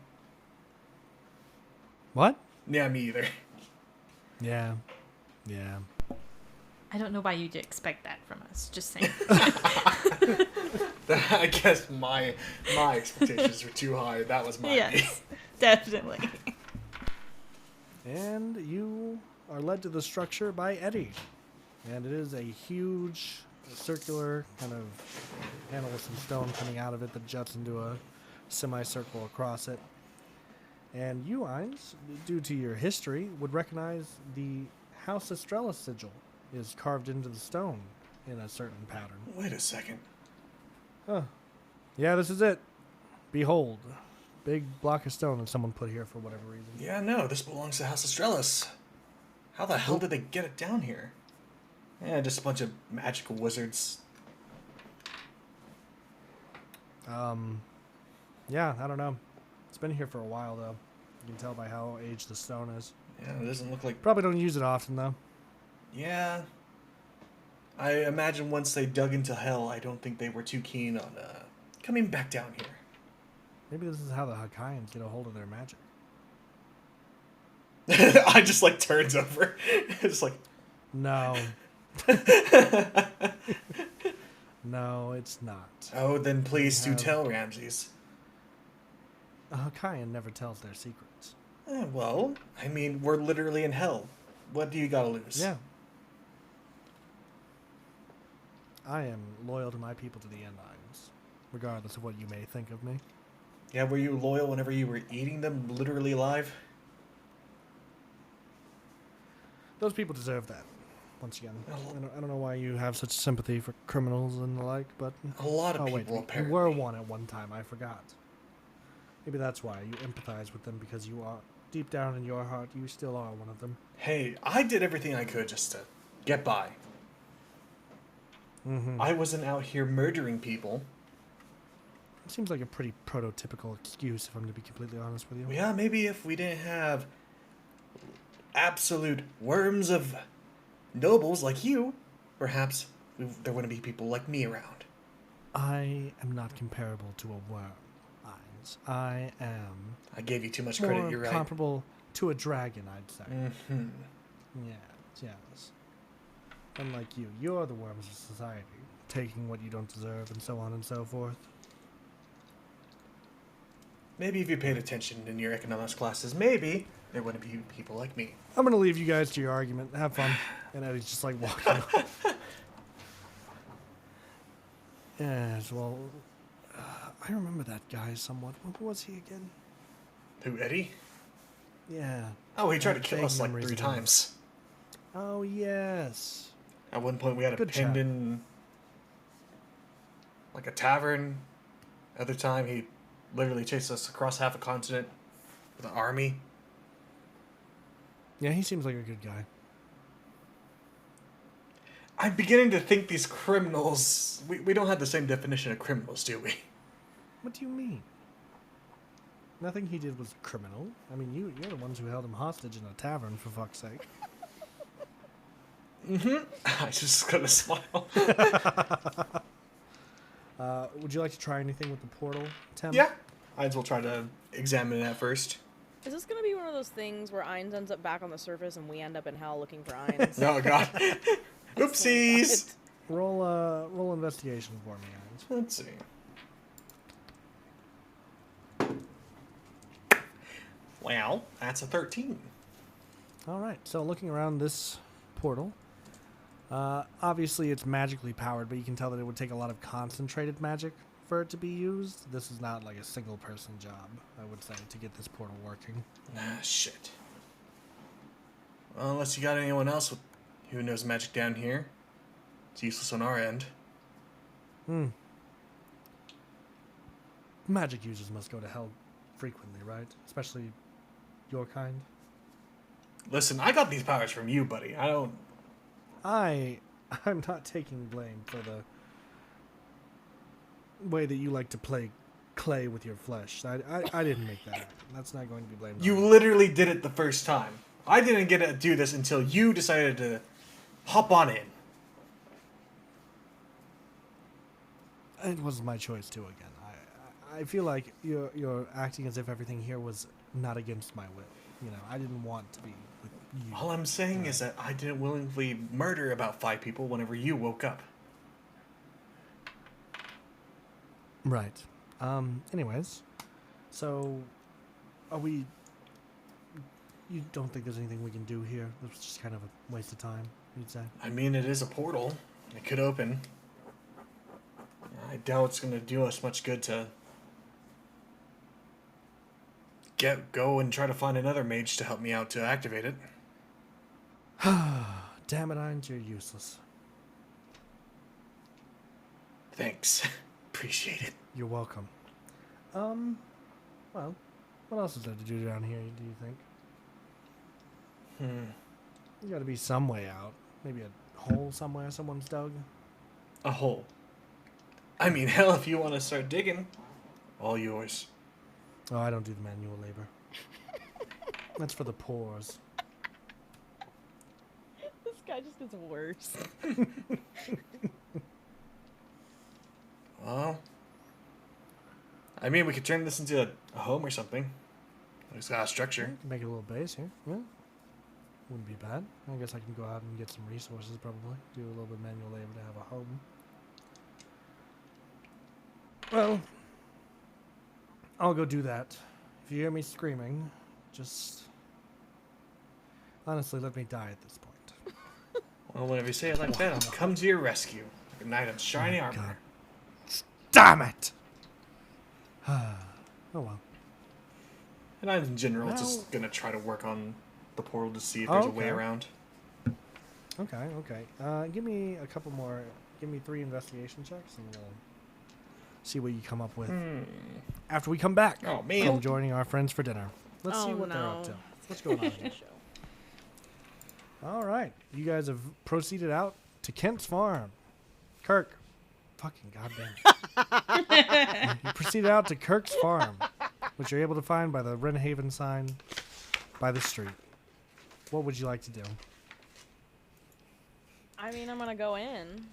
What? Yeah, me either. Yeah. Yeah. I don't know why you'd expect that from us. Just saying. I guess my expectations were too high. That was my Yes, definitely. And you are led to the structure by Eddie. And it is a huge circular kind of panel with some stone coming out of it that juts into a semicircle across it. And you, Ainz, due to your history, would recognize the House Estrella sigil is carved into the stone in a certain pattern. Wait a second. Huh. Yeah, this is it. Behold. Big block of stone that someone put here for whatever reason. Yeah, no, this belongs to House Estrellas. How the hell did they get it down here? Yeah, just a bunch of magical wizards. Yeah, I don't know. It's been here for a while, though. You can tell by how aged the stone is. Yeah, it doesn't look like... Probably don't use it often, though. Yeah. I imagine once they dug into hell, I don't think they were too keen on coming back down here. Maybe this is how the Hakaians get a hold of their magic. I just like turns over. It's like, No. No, it's not. oh, then please do have- tell Ramses. A Hakaian never tells their secrets. Well, I mean, we're literally in hell. What do you gotta lose? Yeah. I am loyal to my people to the end, Ainz, regardless of what you may think of me. Yeah, were you loyal whenever you were eating them literally alive? Those people deserve that. Once again, I don't know why you have such sympathy for criminals and the like, but A lot of oh wait, people, you apparently. were one at one time. I forgot. Maybe that's why you empathize with them, because you are deep down in your heart, you still are one of them. Hey, I did everything I could just to get by. Mm-hmm. I wasn't out here murdering people. Seems like a pretty prototypical excuse, if I'm to be completely honest with you. Yeah, maybe if we didn't have absolute worms of nobles like you, perhaps there wouldn't be people like me around. I am not comparable to a worm, Ainz. I am I gave you too much more credit, you're right. comparable to a dragon, I'd say. Mm-hmm. Yes. Unlike you, you're the worms of society, taking what you don't deserve and so on and so forth. Maybe if you paid attention in your economics classes, maybe there wouldn't be people like me. I'm gonna leave you guys to your argument. Have fun. And Eddie's just like walking off. Yes, well, I remember that guy somewhat. Who was he again? Who, Eddie? Yeah. Oh, he tried to have kill vague us like memories 3 of him. times. Oh, yes. At one point, we had a Good pinned chap. in like a tavern. Other time, he literally chased us across half a continent with an army. Yeah, he seems like a good guy. I'm beginning to think these criminals. We don't have the same definition of criminals, do we? What do you mean? Nothing he did was criminal. I mean, you're the ones who held him hostage in a tavern, for fuck's sake. I just gonna smile. Would you like to try anything with the portal, Tem? Yeah. Might as well try to examine that first. Is this gonna be one of those things where Ainz ends up back on the surface and we end up in hell looking for Ainz? Oh, God. Oopsies. Roll investigation for me, Irons. Let's see. Well, that's a 13. All right. So looking around this portal, obviously it's magically powered, but you can tell that it would take a lot of concentrated magic for it to be used. This is not like a single person job, I would say, to get this portal working. Ah, shit. Well, unless you got anyone else who knows magic down here, it's useless on our end. Magic users must go to hell frequently, right? Especially your kind. Listen, I got these powers from you, buddy. I don't... I'm not taking blame for the way that you like to play clay with your flesh. I didn't make that happen. That's not going to be blamed You on me. literally did it the first time. I didn't get to do this until you decided to hop on in. It was my choice too. Again, I feel like you're acting as if everything here was not against my will. You know, I didn't want to be with you. All I'm saying is that I didn't willingly murder about 5 people whenever you woke up. Right. Anyways, so are we? You don't think there's anything we can do here? It was just kind of a waste of time, you'd say? I mean, it is a portal. It could open. I doubt it's going to do us much good to go and try to find another mage to help me out to activate it. Damn it, Irons, you're useless. Thanks. Appreciate it. You're welcome. Well, what else is there to do down here, do you think? There's got to be some way out. Maybe a hole somewhere someone's dug. A hole. I mean, hell, if you want to start digging, all yours. Oh, I don't do the manual labor. That's for the pores. This guy just gets worse. Well, I mean, we could turn this into a home or something. It's got a structure. Make it a little base here. Yeah. Wouldn't be bad. I guess I can go out and get some resources probably. Do a little bit of manual labor to have a home. Well, I'll go do that. If you hear me screaming, just honestly let me die at this point. Well, whenever you say it like that, I'll come to your rescue. Like a knight in shiny armor. God. Damn it! Oh well. And I'm in general Well- just gonna try to work on the portal to see if there's a way Okay. around. Okay. Give me a couple more. Give me 3 investigation checks, and we'll see what you come up with after we come back. Oh, From man. joining our friends for dinner. Let's see Oh, what they're up to. no. What's going on here? All right, you guys have proceeded out to Kent's farm. Kirk, fucking goddamn. You proceeded out to Kirk's farm, which you're able to find by the Renhaven sign by the street. What would you like to do? I mean, I'm gonna go in.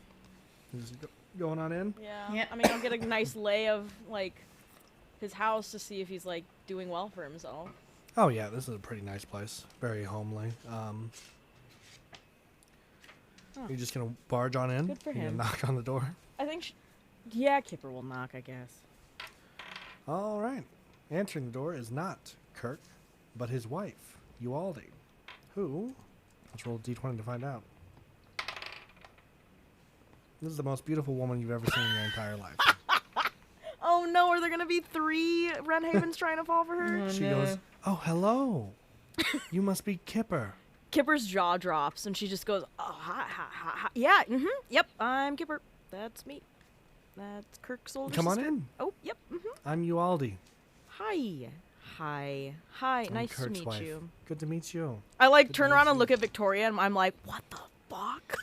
Just going on in? Yeah. Yeah. I mean, I'll get a nice lay of like his house to see if he's like doing well for himself. Oh yeah, this is a pretty nice place. Very homely. You're just gonna barge on in? Good for You're gonna him. knock on the door? I think. Yeah, Kipper will knock, I guess. All right. Answering the door is not Kirk, but his wife, Ualdi, who, let's roll a d20 to find out. This is the most beautiful woman you've ever seen in your entire life. Oh no, are there gonna be 3 Renhavens trying to fall for her? She goes, "Oh, hello. You must be Kipper." Kipper's jaw drops and she just goes, "Oh, hi, hi, hi, hi. Yeah, yep, I'm Kipper. That's me. That's Kirk's older Come on sister. in. Oh, yep, I'm Ualdi. Hi. Hi. I'm Nice Kurt's to meet wife. you. Good to meet you. I like Good turn to around meet and you. look at Victoria and I'm like, what the fuck?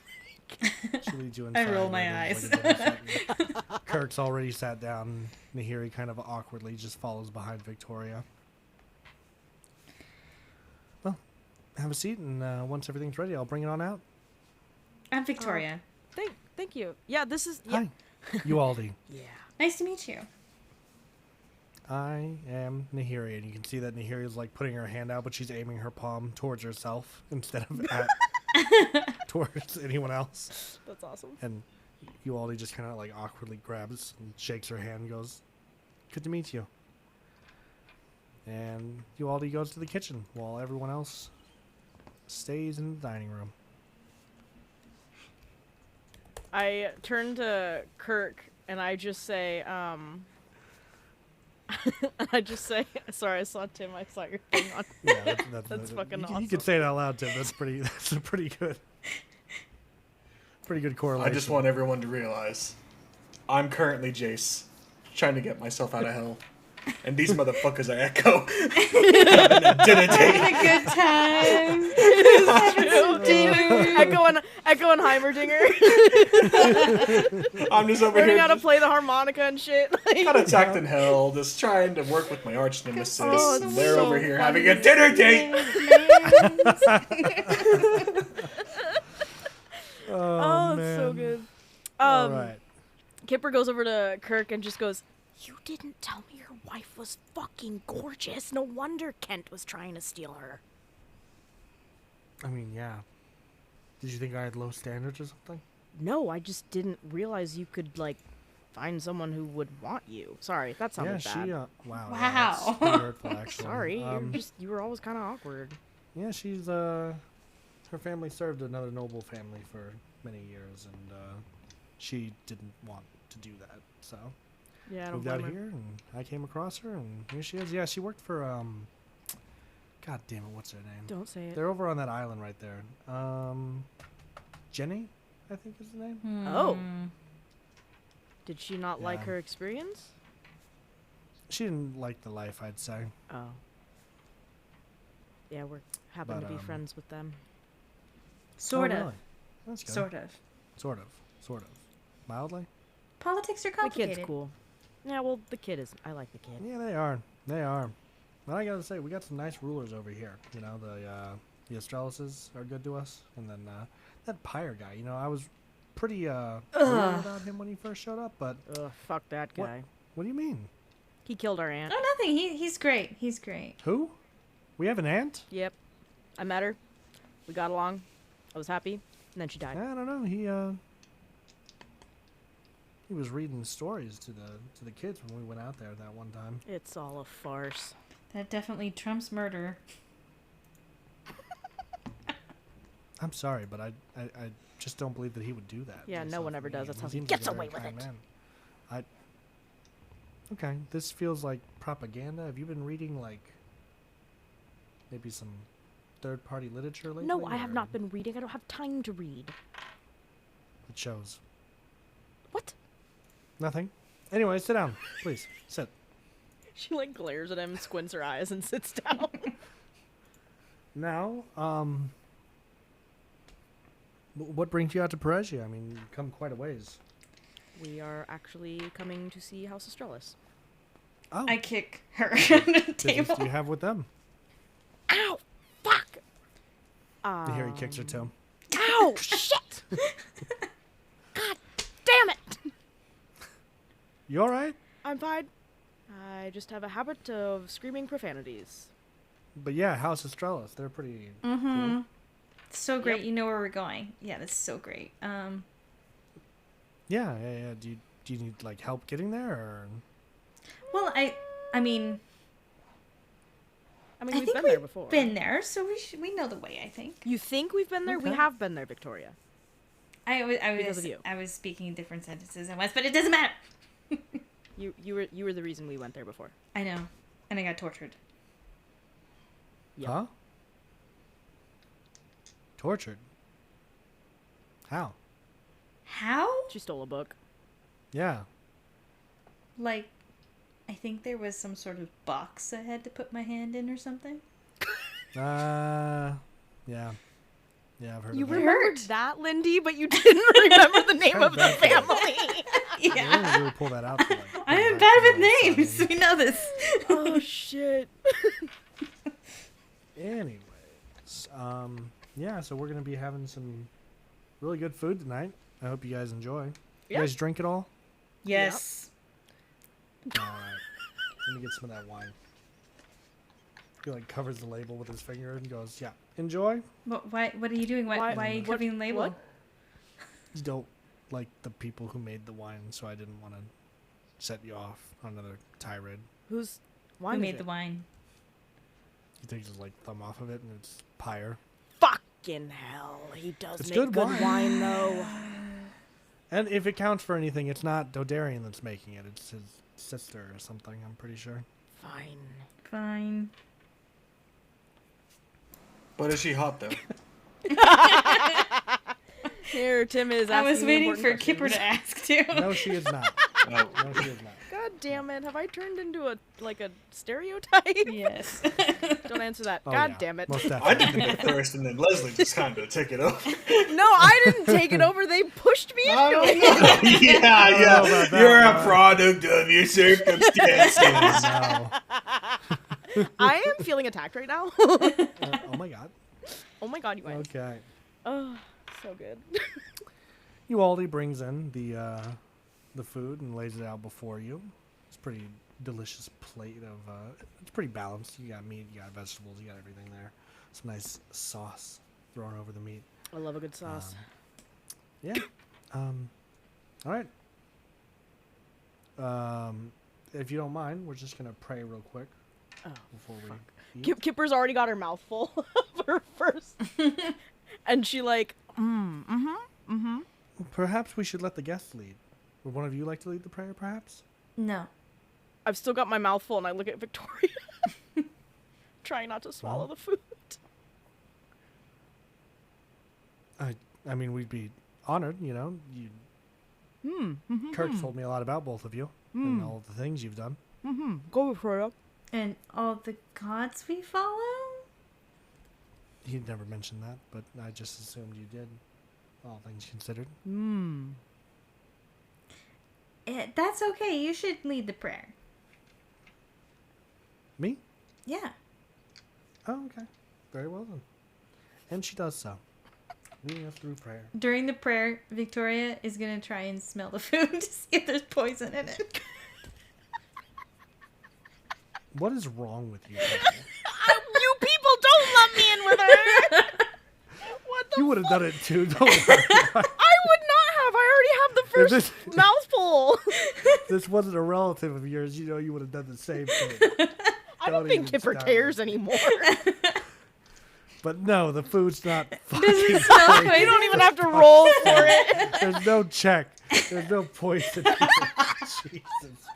She leads you I inside. roll my where there's, eyes. like, a dinner set. Kirk's already sat down. Nahiri kind of awkwardly just follows behind Victoria. Well, have a seat, and once everything's ready, I'll bring it on out. I'm Victoria. Thank you. Yeah, this is yeah. Hi, Ualdi. Yeah. Nice to meet you. I am Nahiri, and you can see that Nahiri is like putting her hand out, but she's aiming her palm towards herself instead of at towards anyone else. That's awesome. And Ualdi just kind of like awkwardly grabs and shakes her hand and goes, "Good to meet you." And Ualdi goes to the kitchen while everyone else stays in the dining room. I turn to Kirk and I just say, sorry, I saw Tim, I saw your thing on. Yeah, That's fucking you, awesome. You can say it out loud, Tim. That's a pretty good I correlation. just want everyone to realize I'm currently Jace, trying to get myself out of hell. And these motherfuckers are Echo. Having a dinner date. Having a good time. Echo and Heimerdinger. I'm just over Learning here how to play the harmonica and shit. got attacked in hell, just trying to work with my arch nemesis. Oh, it's and they're so over here funny. having a dinner date. Oh, it's so man. good. All right. Kipper goes over to Kirk and just goes, "You didn't tell me your wife was fucking gorgeous. No wonder Kent was trying to steal her." I mean, yeah. Did you think I had low standards or something? No, I just didn't realize you could, like, find someone who would want you. Sorry, that Yeah, sounded bad. she. Wow. Wow. Yeah, that's pretty hurtful, actually. Sorry, you were always kind of awkward. Yeah, she's her family served another noble family for many years, and she didn't want to do that, so Yeah, I don't moved out blame her. here, and I came across her, and here she is. Yeah, she worked for God damn it, what's her name? Don't say it. They're over on that island right there. Jenny, I think is the name. Oh. Did she not like Yeah. her experience? She didn't like the life, I'd say. Oh. Yeah, we're happen But, to be friends with them. Sort Oh, of. really? That's good. Sort of. Sort of. Sort of. Mildly? Politics are The complicated. kid's cool. Yeah, well, the kid is. I like the kid. Yeah, they are. They are. But I gotta say, we got some nice rulers over here. You know, the Astralises are good to us, and then that Pyre guy. You know, I was pretty worried about him when he first showed up. But Ugh, fuck that What? guy. what do you mean? He killed our aunt. Oh, nothing. He's great. He's great. Who? We have an aunt? Yep. I met her. We got along. I was happy. And then she died. I don't know. He was reading stories to the kids when we went out there that one time. It's all a farce. That definitely trumps murder. I'm sorry, but I just don't believe that he would do that. Yeah, to no himself. one ever I does. mean, That's how he seems gets like a away very with kind it. man. Okay, this feels like propaganda. Have you been reading like maybe some third-party literature lately? No, I have or- not been reading. I don't have time to read. It shows. What? Nothing. Anyway, sit down, please. Sit. She like glares at him, squints her eyes, and sits down. Now, what brings you out to Peregia? I mean, you've come quite a ways. We are actually coming to see House Astralis. Oh, I kick her on the business table. do you have with them? Ow! Fuck! Here he kicks her too. Ow! Shit! God damn it! You all right? I'm fine. I just have a habit of screaming profanities. But yeah, House Astralis, they're pretty. Mm-hmm. Cool. So great. Yep. You know where we're going. Yeah, that's so great. Yeah. Do you need like help getting there, or? Well, I mean, I mean, I we've think been we've there before. been there, so we know the way. I think. You think we've been there? We Okay. have been there, Victoria. Because of you. I was speaking different sentences at once, but it doesn't matter. You were the reason we went there before. I know, and I got tortured. Yep. Huh? Tortured? How? How? She stole a book. Yeah. Like, I think there was some sort of box I had to put my hand in or something. Yeah. Yeah, I've heard You of that. remembered that, Lindy, but you didn't remember the name of the Bad for you. family. You Yeah. didn't really pull that out. For, like, I am back bad with when I was names. studying. We know this. Oh shit. Anyways, yeah, so we're gonna be having some really good food tonight. I hope you guys enjoy. You Yeah. guys drink it all? Yes. All right. Let me get some of that wine. He like covers the label with his finger and goes, "Yeah, enjoy." What are you doing? Why are you What- covering the label? what? You don't like the people who made the wine, so I didn't want to set you off on another tirade. Who's Who wine? made the wine? He takes his like thumb off of it, and it's pyre. Fucking hell, he does It's make good good, wine. wine though. And if it counts for anything, it's not Dodarian that's making it. It's his sister or something, I'm pretty sure. Fine. Fine. But is she hot though? Here, Tim is. I was asking waiting for important Kipper questions. to ask too. No, she is not. Oh. No, she is not. God damn it! Have I turned into a stereotype? Yes. Don't answer that. Oh, God yeah. damn it! Most I definitely. did the bit first, and then Leslie just kind of took it over. No, I didn't take it over. They pushed me into it. Yeah, know yeah. about that You're a one. product of your circumstances. No. I am feeling attacked right now. Oh my god. Oh my god, you guys. Okay. Oh, so good. Ualdi brings in the food and lays it out before you. It's a pretty delicious plate of it's pretty balanced. You got meat, you got vegetables, you got everything there. Some nice sauce thrown over the meat. I love a good sauce. Yeah. All right. If you don't mind, we're just gonna pray real quick Oh, before we eat. Kipper's already got her mouth full of her first, and she like, Perhaps we should let the guests lead. Would one of you like to lead the prayer, perhaps? No. I've still got my mouth full, and I look at Victoria, trying not to swallow Well. the food. I mean, we'd be honored, you know. Kirk told me a lot about both of you and all the things you've done. Go, Victoria. And all the gods we follow? He never mentioned that, but I just assumed you did, all things considered. That's okay. You should lead the prayer. Me? Yeah. Oh, okay. Very well then. And she does so, leading us through prayer. During the prayer, Victoria is going to try and smell the food to see if there's poison in it. What is wrong with you? people? You people don't let me in with her. What the? You would have done it too. Don't worry. I would not have. I already have the first this- mouthful. If this wasn't a relative of yours, you know you would have done the same thing. I don't think even Kipper start cares with- anymore. But no, the food's not fucking Doesn't smell poison. good. You don't even have to roll for it. There's no check. There's no poison. Jesus Christ.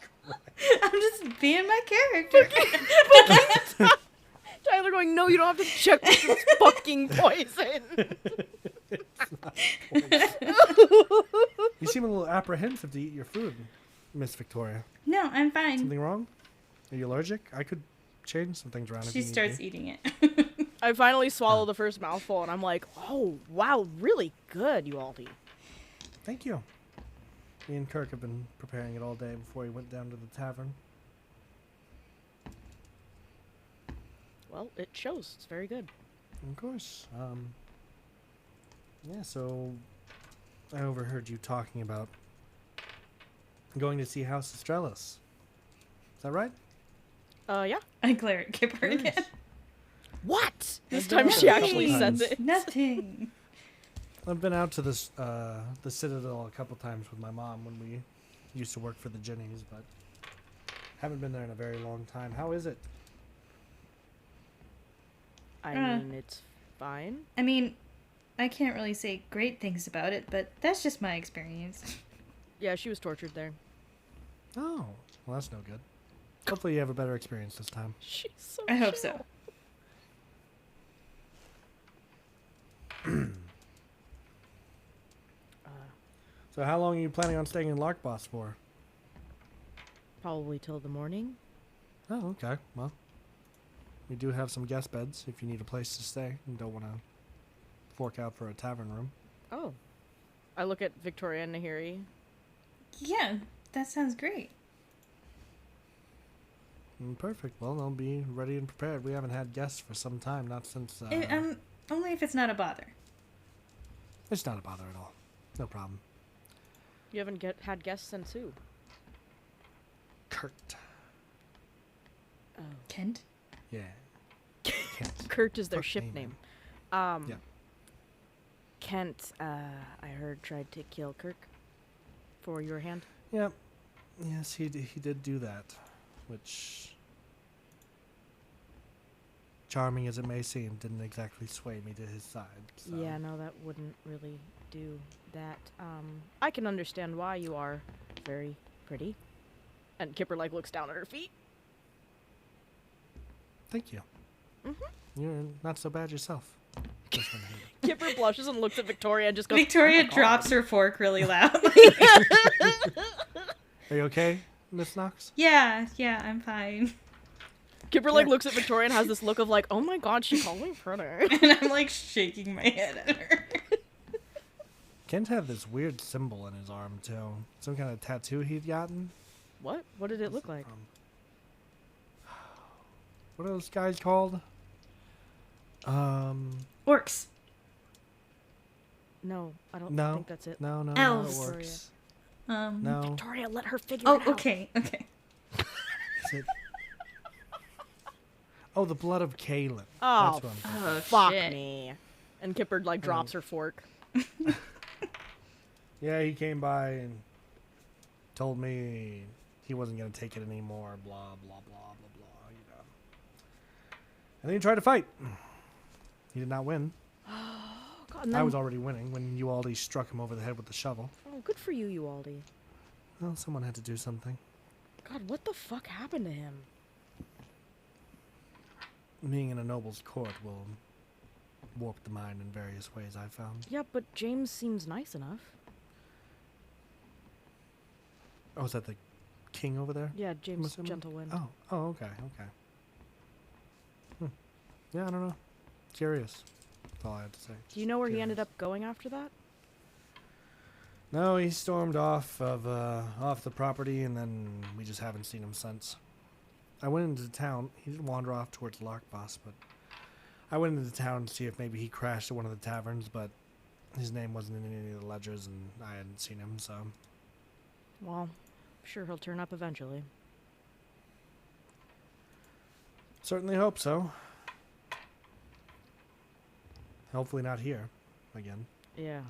I'm just being my character. Tyler going, no, you don't have to check this is fucking poison. You seem a little apprehensive to eat your food, Miss Victoria. No, I'm fine. Something wrong? Are you allergic? I could change some things around if She you need starts me. eating it. I finally swallow the first mouthful, and I'm like, oh, wow, really good, Ualdi. Thank you. Me and Kirk have been preparing it all day before he went down to the tavern. Well, it shows. It's very good. Of course. Yeah, so I overheard you talking about going to see House Estrellas. Is that right? Yeah. I glare at Kipper Nice. again. What? This I've been time out she a couple actually times. says it. Nothing. I've been out to this the Citadel a couple times with my mom when we used to work for the Ginnies, but haven't been there in a very long time. How is it? I Uh. mean, it's fine. I mean, I can't really say great things about it, but that's just my experience. Yeah, she was tortured there. Oh, well, that's no good. Hopefully you have a better experience this time. She's so I hope chill. so. So how long are you planning on staying in Larkboss for? Probably till the morning. Oh, okay. Well, we do have some guest beds if you need a place to stay and don't want to fork out for a tavern room. Oh. I look at Victoria and Nahiri. Yeah, that sounds great. Perfect. Well, I'll be ready and prepared. We haven't had guests for some time, not since... Only if it's not a bother. It's not a bother at all. No problem. You haven't had guests since who? Kurt. Oh. Kent? Yeah. Kent. Kurt is their Fuck ship me, name. Yeah. Kent, I heard, tried to kill Kirk for your hand. Yep. Yes, he did do that, which, charming as it may seem, didn't exactly sway me to his side. So. Yeah, no, that wouldn't really do that. I can understand why you are very pretty. And Kipper, like, looks down at her feet. Thank you. Mm-hmm. You're not so bad yourself. Just when I hate it. Kipper blushes and looks at Victoria and just goes, Victoria "Oh my God." drops her fork really loudly. Are you okay, Miss Knox? Yeah, I'm fine. Kipper, like, looks at Victoria and has this look of, like, oh my God, she called me pretty. And I'm like shaking my head at her. Kent had this weird symbol in his arm, too. Some kind of tattoo he'd gotten. What? What did it look like? What are those guys called? Orcs. No, I don't No. think that's it. No, no, Elves. no, it Victoria. works. Um. No. Victoria, let her figure Oh, it out. okay. Is it... Oh, the blood of Kaelin. Oh, That's what I'm thinking. Oh, fuck shit. me. And Kipper, like, drops her fork. Yeah, he came by and told me he wasn't going to take it anymore, blah, blah, blah, blah, blah, you know. And then he tried to fight. He did not win. God, and I then- was already winning when Ualdi struck him over the head with the shovel. Oh, good for you, Ualdi. Well, someone had to do something. God, what the fuck happened to him? Being in a noble's court will warp the mind in various ways, I've found. Yeah, but James seems nice enough. Oh, is that the king over there? Yeah, James assuming? Gentlewind. Oh, okay. Yeah, I don't know. Curious. That's all I had to say. Do you know where he ended Curious. up going after that? No, he stormed off the property, and then we just haven't seen him since. I went into town. He did wander off towards Larkboss, but I went into town to see if maybe he crashed at one of the taverns, but his name wasn't in any of the ledgers, and I hadn't seen him, so... Well, I'm sure he'll turn up eventually. Certainly hope so. Hopefully not here again. Yeah.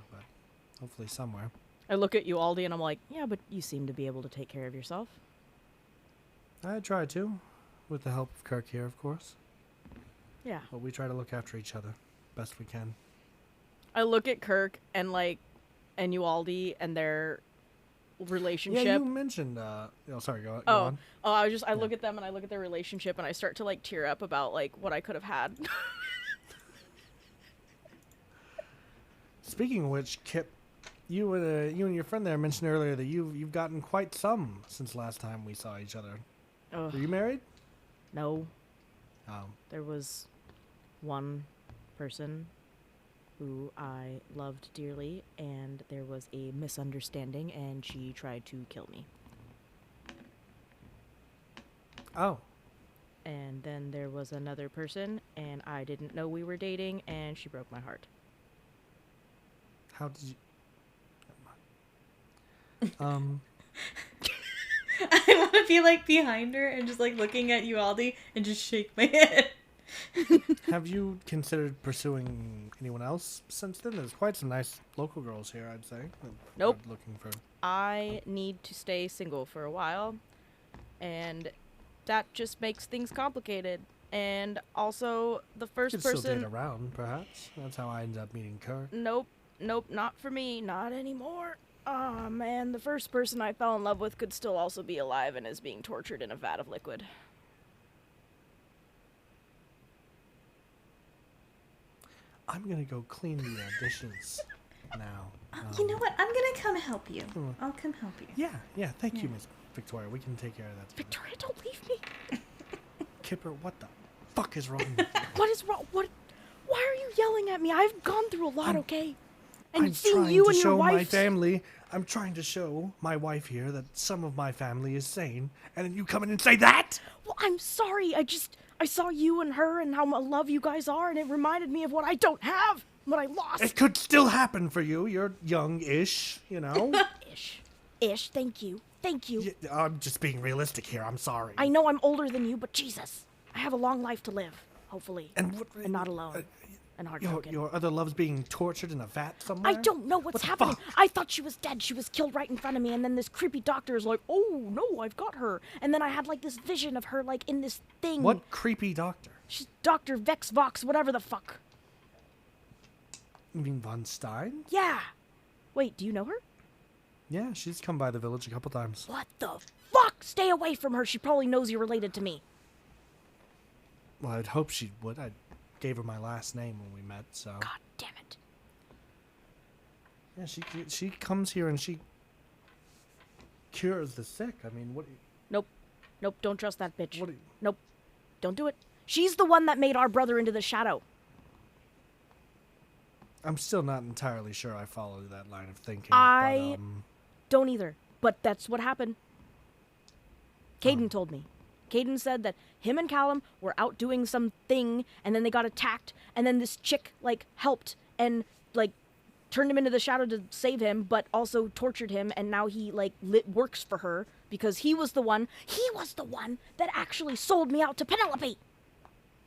Hopefully somewhere. I look at Ualdi and I'm like, yeah, but you seem to be able to take care of yourself. I try to, with the help of Kirk here, of course. Yeah. But we try to look after each other best we can. I look at Kirk and and Ualdi and their relationship. Yeah, you mentioned. Oh, sorry. Go Oh, on. I look at them and I look at their relationship and I start to like tear up about like what I could have had. Speaking of which, Kip, you and your friend there mentioned earlier that you've gotten quite some since last time we saw each other. Ugh, Are you married? no, Oh, there was one person who I loved dearly, and there was a misunderstanding, and she tried to kill me. oh, And then there was another person, and I didn't know we were dating, and she broke my heart. how did you? Never mind. I want to be like behind her and just like looking at Ualdi and just shake my head. Have you considered pursuing anyone else since then? There's quite some nice local girls here, I'd say. that Nope. are looking for. I need to stay single for a while, and that just makes things complicated. And also, the first Could still person. date around, perhaps. That's how I ended up meeting Kurt. Nope, not for me, not anymore. Oh man, the first person I fell in love with could still also be alive and is being tortured in a vat of liquid. I'm gonna go clean the dishes now. You know what? I'm gonna come help you. Hmm. I'll come help you. Yeah, thank you, Yeah. Miss Victoria. We can take care of that. together. Victoria, don't leave me. Kipper, what the fuck is wrong with you? What is wrong? What? Why are you yelling at me? I've gone through a lot, I'm- okay? And I'm seeing trying you to and your show my wife. family. I'm trying to show my wife here that some of my family is sane, and then you come in and say that? Well, I'm sorry. I saw you and her and how much love you guys are, and it reminded me of what I don't have, what I lost. It could still happen for you. You're young-ish, you know. Ish. Thank you. I'm just being realistic here. I'm sorry. I know I'm older than you, but Jesus, I have a long life to live, hopefully, And not alone, and heartbroken. your other love's being tortured in a vat somewhere. I don't know what's What the happening. fuck? I thought she was dead. She was killed right in front of me, and then this creepy doctor is like, "Oh no, I've got her." And then I had like this vision of her like in this thing. What creepy doctor? She's Dr. Vex Vox, whatever the fuck. You mean Von Stein? Yeah. Wait, do you know her? Yeah, she's come by the village a couple times. What the fuck? Stay away from her. She probably knows you're related to me. Well, I'd hope she would. I gave her my last name when we met, so God damn it. yeah, she comes here and she cures the sick. I mean, what? Nope. Don't trust that bitch. What? Nope. Don't do it. She's the one that made our brother into the shadow. I'm still not entirely sure I follow that line of thinking. I- But, Don't either. But that's what happened. Caden told me. Caden said that him and Callum were out doing some thing, and then they got attacked, and then this chick, like, helped and, like, turned him into the shadow to save him, but also tortured him, and now he, like, works for her because he was the one that actually sold me out to Penelope.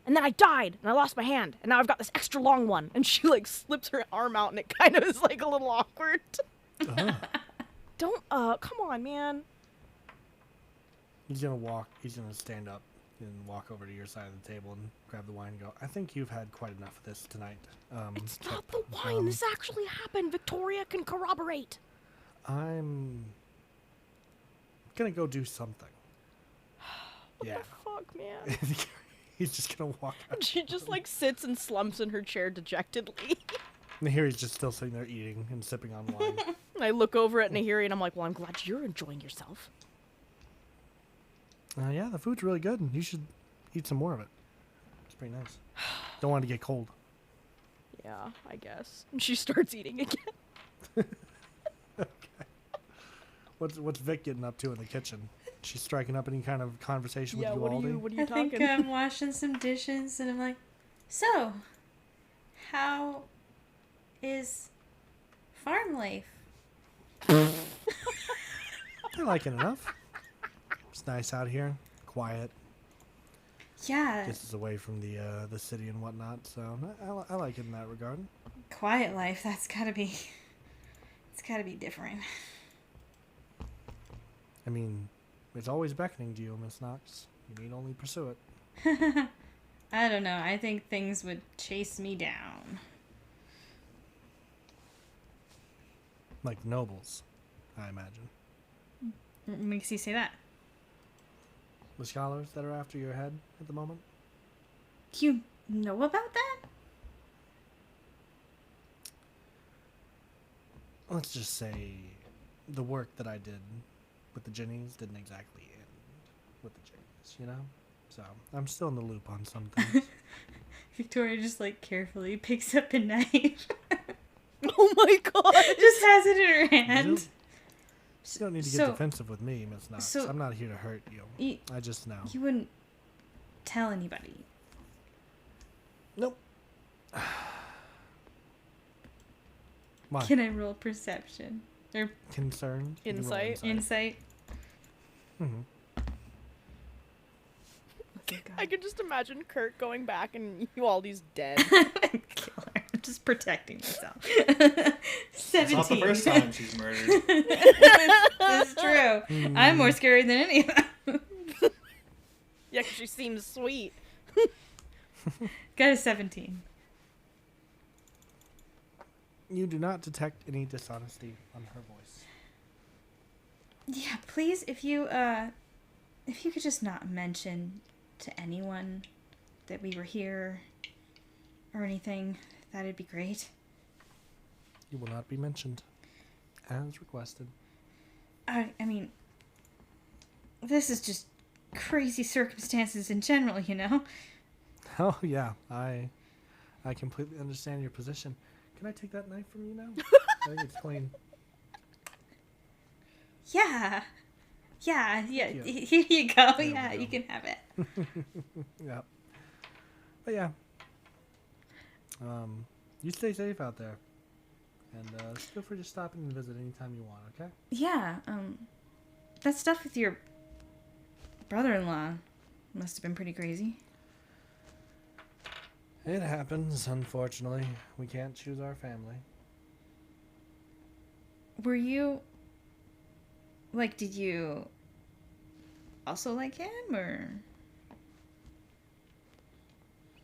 And then I died, and I lost my hand, and now I've got this extra long one. And she, like, slips her arm out, and it kind of is, like, a little awkward. Don't, come on, man. He's gonna stand up and walk over to your side of the table and grab the wine and go, I think you've had quite enough of this tonight. It's not the Kip. wine. This actually happened. Victoria can corroborate. I'm gonna go do something. Yeah. What the fuck, man? He's just gonna walk out. She just, like, sits and slumps in her chair dejectedly. And here he's just still sitting there eating and sipping on wine. And I look over at Nahiri, and I'm like, well, I'm glad you're enjoying yourself. Yeah, the food's really good, and you should eat some more of it. It's pretty nice. Don't want it to get cold. Yeah, I guess. And she starts eating again. What's Vic getting up to in the kitchen? She's striking up any kind of conversation Yeah, with what are Uvalde? you I talking? think I'm washing some dishes, and I'm like, so, how is farm life? I like it enough. It's nice out here, quiet, Yeah, gets us away from the city and whatnot. So I like it in that regard. quiet life. That's gotta be. It's gotta be different. I mean, it's always beckoning to you, Miss Knox. You need only pursue it. I don't know. I think things would chase me down. Like the nobles, I imagine. What makes you say that? The scholars that are after your head at the moment. You know about that? Let's just say the work that I did with the Ginnies didn't exactly end with the Ginnies, you know? So I'm still in the loop on some things. Victoria just like carefully picks up a knife. Oh my god! Just has it in her You hand. don't need to get So- defensive with me, Miss Knox. so- I'm not here to hurt you. You, I just know. you wouldn't tell anybody. Nope. Why? Can I roll perception or Concern? You can roll Insight? insight? Mhm. I could just imagine Kurt going back and Uvalde's dead. Kill her. I'm just protecting myself. 17. It's not the first time she's murdered. That's true. I'm more scary than any of them. Yeah, 'cause she seems sweet. Got a 17. You do not detect any dishonesty on her voice. Yeah, please, if you could just not mention to anyone that we were here or anything, that'd be great. You will not be mentioned, as requested. I mean, this is just crazy circumstances in general, you know? Oh yeah, I completely understand your position. Can I take that knife from you now? I think it's clean. Yeah. Yeah. Yeah. Here you go. There Yeah, we go. you can have it. Yeah. But yeah. You stay safe out there. And feel free to stop in and visit anytime you want, okay? Yeah, that stuff with your brother-in-law must have been pretty crazy. It happens, unfortunately. We can't choose our family. Were you... Like, did you also like him, or...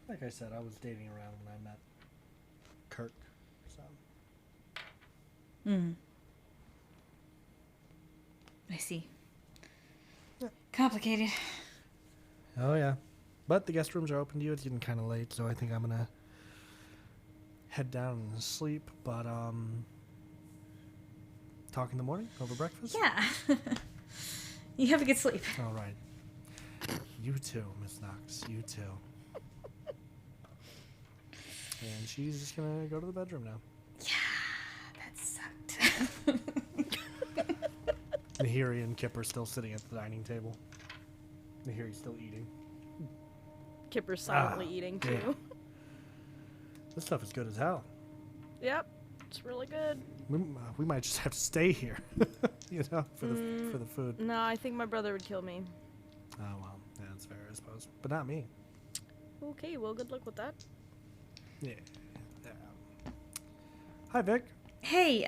Like I said, I was dating around when I met Kirk, so... I see. Complicated. Oh, yeah. But the guest rooms are open to you. It's getting kind of late, so I think I'm gonna head down and sleep. But, talk in the morning over breakfast? Yeah. You have a good sleep. All right. You too, Miss Knox. You too. And she's just gonna go to the bedroom now. That sucked. Nahiri and Kip are still sitting at the dining table. Nahiri's still eating. Kipper's silently eating too. damn. This stuff is good as hell. Yep, it's really good. We might just have to stay here, you know, for the food. No, I think my brother would kill me. Oh well, yeah, that's fair, I suppose, but not me. Okay, well, good luck with that. Yeah. Hi, Vic. Hey,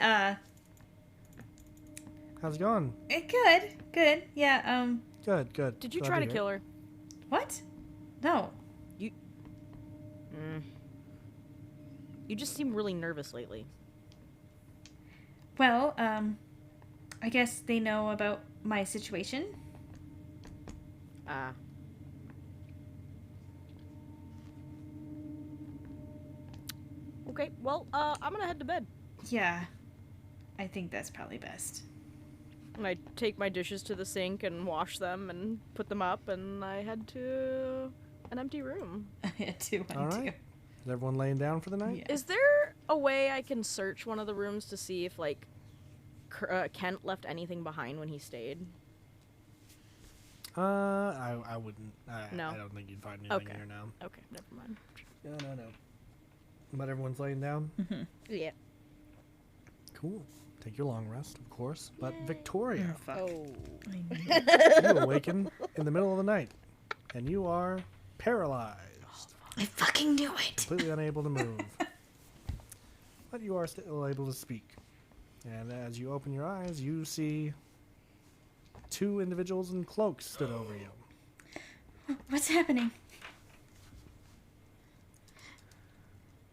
How's it going? good. Yeah, Good, good. Did you Glad try to hear it. kill her? what? No. You just seem really nervous lately. Well, I guess they know about my situation. Ah. Okay, well, I'm gonna head to bed. Yeah, I think that's probably best. And I take my dishes to the sink and wash them and put them up, and I head to an empty room. Yeah, two, one, All right. Is everyone laying down for the night? Yeah. Is there a way I can search one of the rooms to see if, like, Kent left anything behind when he stayed? I wouldn't. No. I don't think you'd find anything Okay. here now. Okay, never mind. No. But everyone's laying down? Yeah. Cool. Take your long rest, of course. But Victoria, Oh, fuck. Oh. you awaken in the middle of the night, and you are paralyzed, I fucking knew it. completely unable to move. But you are still able to speak. And as you open your eyes, you see two individuals in cloaks stood over you. What's happening?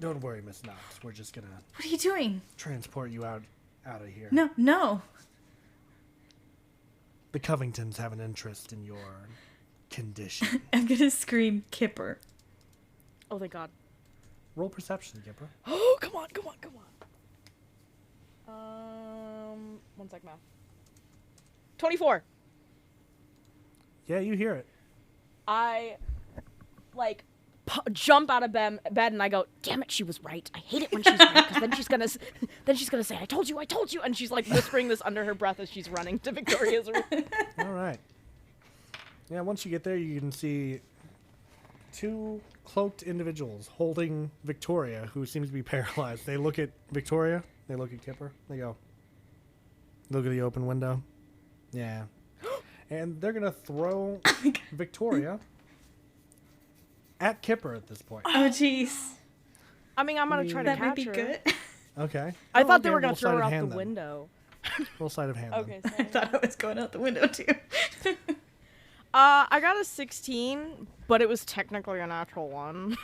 Don't worry, Miss Knox. We're just gonna What are you doing? transport you out of here. No. The Covingtons have an interest in your condition. I'm gonna scream Kipper. Oh, thank God. Roll perception, Gipper. Oh, come on. 1 sec, math. 24. Yeah, you hear it. I, like, jump out of bed and I go, damn it, she was right. I hate it when she's right, because then she's gonna say, I told you, and she's like whispering this under her breath as she's running to Victoria's room. All right. Yeah, once you get there, you can see two cloaked individuals holding Victoria, who seems to be paralyzed. They look at Victoria, they look at Kipper, they go, look at the open window. Yeah. And they're going to throw Victoria at Kipper at this point. Oh, jeez. I mean, I'm gonna try to That catch might be her. good. Okay. I Oh, thought they okay, were gonna roll throw sleight her of out hand the then. window. Roll sleight of hand Okay, then. I thought I was going out the window too. I got a 16, but it was technically a natural one.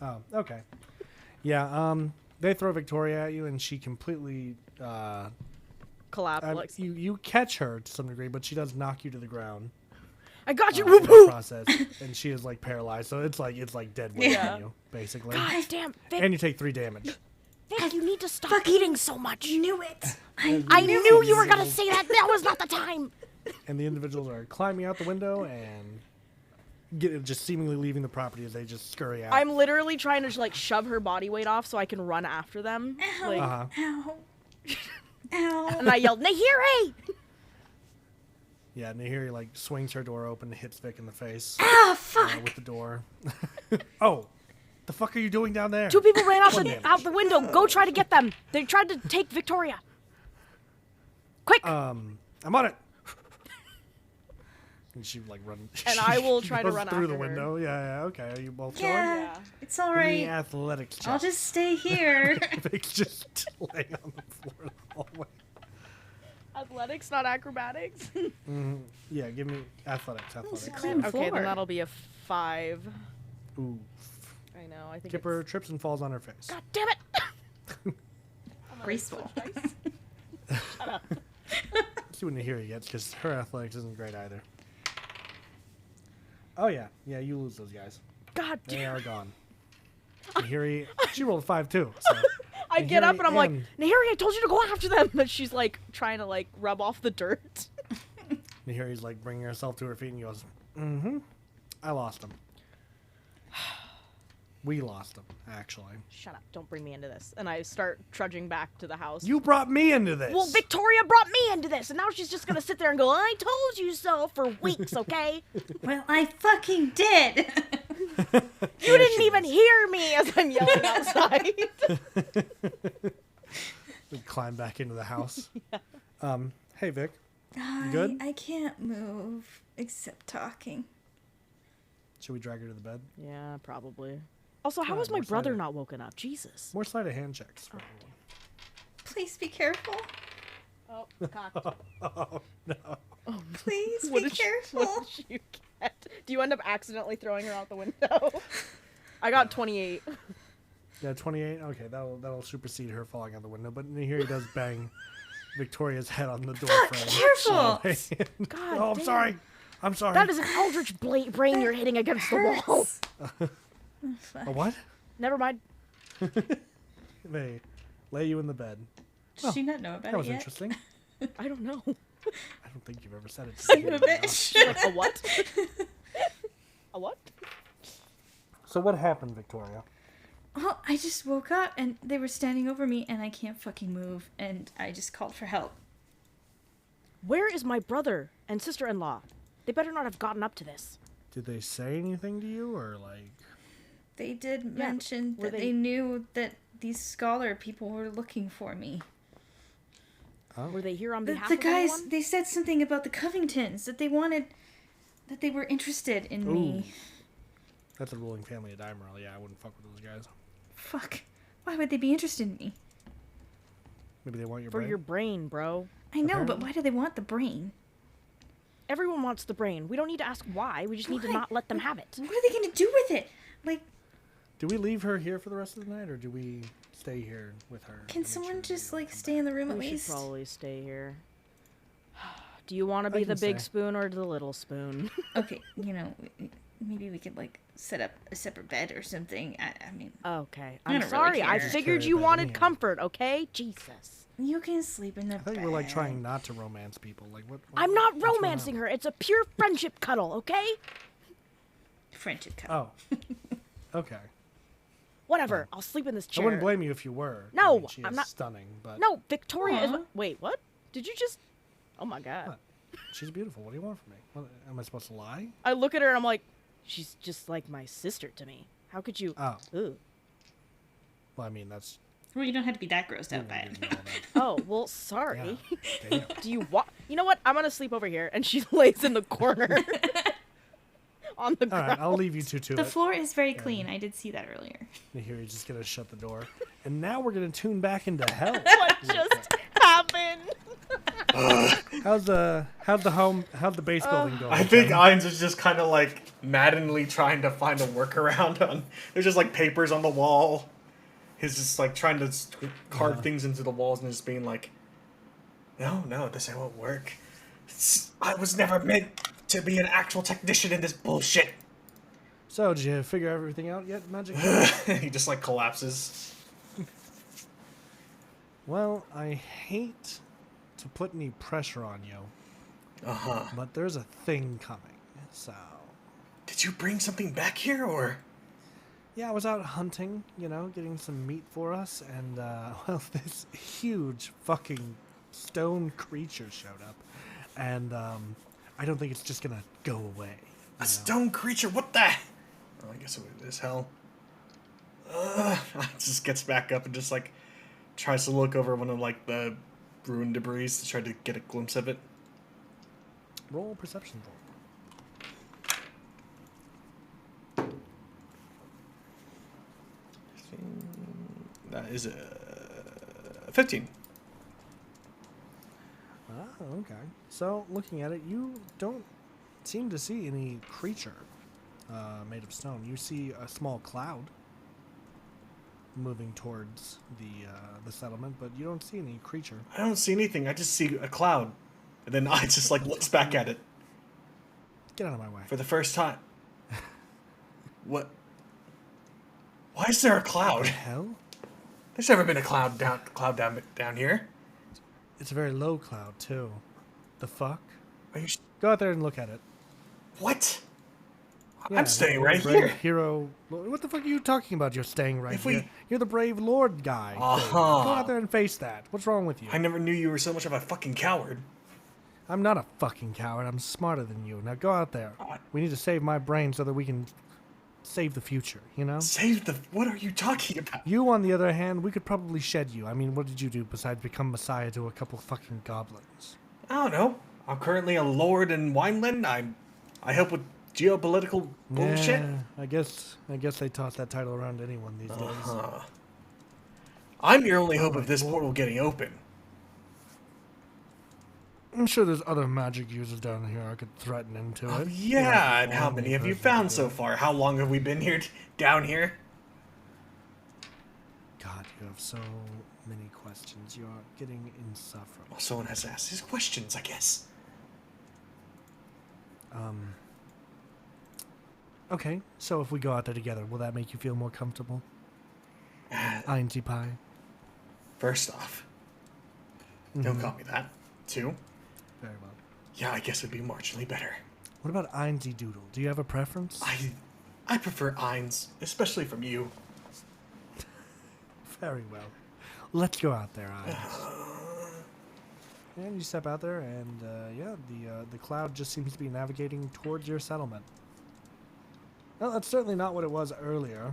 Oh, okay. Yeah, they throw Victoria at you, and she completely, Collapse. you catch her to some degree, but she does knock you to the ground. I got you, in whoop the whoop! process, and she is, like, paralyzed, so it's like dead weight Yeah. on you, basically. God damn, Vic, And you take 3 damage. Vic, you need to stop eating so much. Knew it. I knew you were gonna say that. That was not the time. And the individuals are climbing out the window and just seemingly leaving the property as they just scurry out. I'm literally trying to like shove her body weight off so I can run after them. Like, Uh-huh. Ow. Ow. and I yelled, Nahiri! Yeah, Nahiri, like, swings her door open and hits Vic in the face Ah, fuck. with the door. Oh, the fuck are you doing down there? 2 people ran One damage. out the window. Go try to get them. They tried to take Victoria. Quick! I'm on it. And she, like, runs. And I will try to goes run through after the her. window. Yeah, okay. Are you both Yeah, Yeah. it's all going? Give me right. athletics check. I'll just stay here. Vic's just laying on the floor the whole way. Athletics, not acrobatics. Yeah, give me athletics. It's a Athletics. clean Yeah. Okay, floor. then that'll be a 5. Ooh. I know, I think Kipper trips and falls on her face. God damn it! Graceful. See what Nahiri gets, because her athletics isn't great either. Oh, yeah. Yeah, you lose those guys. God They damn are gone. Nahiri, she rolled a 5 too. So. I get up and I'm like, and- Nahiri, I told you to go after them. But she's like trying to like rub off the dirt. Nahiri's like bringing herself to her feet and goes, I lost him. We lost him, actually. Shut up! Don't bring me into this. And I start trudging back to the house. You brought me into this. Well, Victoria brought me into this, and now she's just gonna sit there and go, "I told you so" for weeks. Okay? Well, I fucking did. You didn't even hear me as I'm yelling outside. We climb back into the house. Hey, Vic. I, good? I can't move except talking. Should we drag her to the bed? Yeah, probably. Also, how God, was my more brother excited. not woken up? Jesus. More sleight of hand checks for everyone. Please be careful. Oh, cocked. Oh, no. Please What be did careful. What did you get? Do you end up accidentally throwing her out the window? I got 28. Yeah, 28. Okay, that'll supersede her falling out the window. But here he does bang Victoria's head on the door frame. careful. God Oh, I'm damn. sorry. I'm sorry. That is an eldritch brain you're hitting against the wall. Hurts. A what? Never mind. They lay you in the bed. Does she not know about That it was yet? interesting. I don't know. I don't think you've ever said it. Son of a bitch. Like, a what? A what? So what happened, Victoria? Oh, I just woke up and they were standing over me and I can't fucking move and I just called for help. Where is my brother and sister-in-law? They better not have gotten up to this. Did they say anything to you, or like? They did Yeah, mention were that they- they knew that these scholar people were looking for me. Were they here on The, behalf the of guys, anyone? they said something about the Covingtons, that they wanted, that they were interested in me. That's a ruling family at Dimerald. Yeah, I wouldn't fuck with those guys. Fuck. Why would they be interested in me? Maybe they want your For brain. your brain, bro. I know, but Apparently. why do they want the brain? Everyone wants the brain. We don't need to ask why. We just need to Why? not let them have it. What are they going to do with it? Like, Do we leave her here for the rest of the night, or do we stay here with her? can someone just, like, stay in the room at We should least? probably stay here. Do you want to I be the can big stay. spoon or the little spoon? Okay, you know, maybe we could, like, set up a separate bed or something. I mean, Okay. I I'm don't really sorry. I care. figured Carry you that wanted anyhow. comfort, okay? Jesus. you can sleep in the I thought you were like trying not to romance people. Like what? I'm not what's going on? romancing her. It's a pure friendship cuddle, okay? friendship cup. Oh. Okay. Whatever. I'll sleep in this I chair. wouldn't blame you if you were. I No, mean, she I'm is not- stunning, but No, Victoria is. Aw. Wait, what? Did you just? Oh my god. What? She's beautiful. What do you want from me? What, am I supposed to lie? I look at her and I'm like, she's just like my sister to me. How could you? Oh. Ooh. Well, I mean that's. Well, you don't have to be that grossed you out by didn't it. know that. Oh well, sorry. Damn. Do you want? You know what? I'm gonna sleep over here, and she lays in the corner on the All ground. right, I'll leave you two to The it. floor is very clean. I did see that earlier. Here, you're just gonna shut the door, and now we're gonna tune back into hell. What just happened? How's the base building going? I think Ken? Ainz is just kind of like maddeningly trying to find a workaround on. There's just like papers on the wall. He's just like trying to carve things into the walls and just being like, no, this ain't won't work. I was never meant to be an actual technician in this bullshit. So, did you figure everything out yet, Magic? He just like collapses. Well, I hate to put any pressure on you, Uh-huh. but there's a thing coming. So, Did you bring something back here, or? yeah, I was out hunting, getting some meat for us, and, well, this huge fucking stone creature showed up. And, I don't think it's just gonna go away. A stone creature? What the? Oh, I guess it is hell. Just gets back up and just like tries to look over one of like the ruined debris to try to get a glimpse of it. Roll perception roll. That is a 15. Ah, okay. So, looking at it, you don't seem to see any creature made of stone. You see a small cloud moving towards the settlement, but you don't see any creature. I don't see anything. I just see a cloud, and then I just like looks back at it Get out of my way. for the first time. What? Why is there a cloud? Hell? There's never been a cloud down here. It's a very low cloud, too. The fuck? Are you? Go out there and look at it. What? Yeah, I'm staying you're right the brave here. Hero. What the fuck are you talking about? You're staying right If we- here. You're the brave lord guy. Uh-huh. Go out there and face that. What's wrong with you? I never knew you were so much of a fucking coward. I'm not a fucking coward. I'm smarter than you. Now go out there. We need to save my brain so that we can save the future, Save the. What are you talking about? You, on the other hand, we could probably shed you. I mean, what did you do besides become messiah to a couple fucking goblins? I don't know. I'm currently a lord in Wineland. I help with geopolitical bullshit. Yeah, I guess they toss that title around to anyone these days. I'm your only hope of this portal getting open. I'm sure there's other magic users down here I could threaten into it. Yeah, and how only many have you person found to so do it. far? How long have we been here, down here? God, you have so many questions. You're getting insufferable. Well, someone has asked these questions, I guess. Okay, so if we go out there together, will that make you feel more comfortable? Einzy Pie. First off, don't call me that. 2, Very well. yeah, I guess it'd be marginally better. What about Einzy Doodle? Do you have a preference? I prefer Ainz, especially from you. Very well. Let's go out there, Einz. And you step out there, and yeah, the cloud just seems to be navigating towards your settlement. Well, that's certainly not what it was earlier.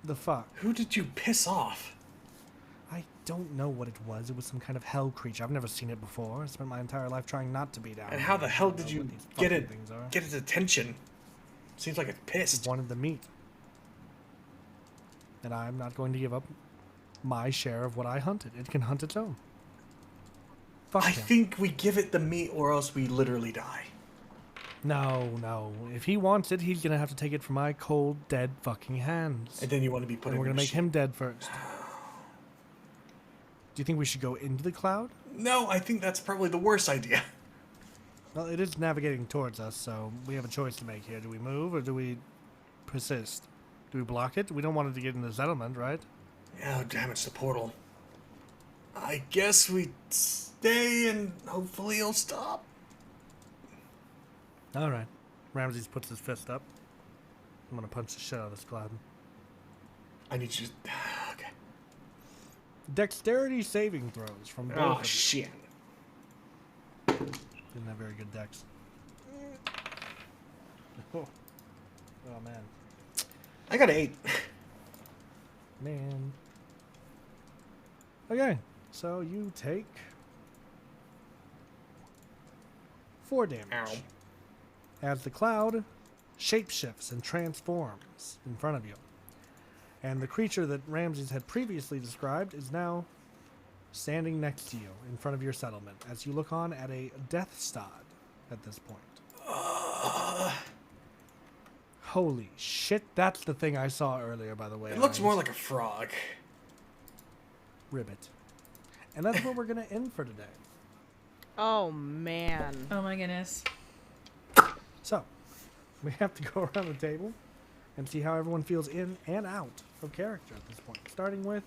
The fuck? Who did you piss off? I don't know what it was. It was some kind of hell creature. I've never seen it before. I spent my entire life trying not to be down. And here. how the I hell don't did know you what these get fucking it? things are. Get its attention? Seems like it's pissed. It wanted the meat. And I'm not going to give up my share of what I hunted. It can hunt its own. Fuck I him. think we give it the meat, or else we literally die. No. If he wants it, he's gonna have to take it from my cold, dead fucking hands. And then you want to be put And in we're a gonna make machine. him dead first. Do you think we should go into the cloud? No, I think that's probably the worst idea. Well, it is navigating towards us, so we have a choice to make here. Do we move or do we persist? Do we block it? We don't want it to get in the settlement, right? Oh, damn, it's the portal. I guess we stay and hopefully it'll stop. All right. Ramses puts his fist up. I'm gonna punch the shit out of this cloud. I need you to... Okay. Dexterity saving throws from both Oh, of you. shit. Didn't have very good dex. Oh man. I got 8. Man. Okay, so you take 4 damage. Ow. As the cloud shapeshifts and transforms in front of you. And the creature that Ramses had previously described is now standing next to you in front of your settlement as you look on at a death stod at this point. Holy shit, that's the thing I saw earlier, by the way. It looks Hines. more like a frog. Ribbit. And that's where we're going to end for today. Oh man. Oh my goodness. So, we have to go around the table and see how everyone feels in and out of character at this point. Starting with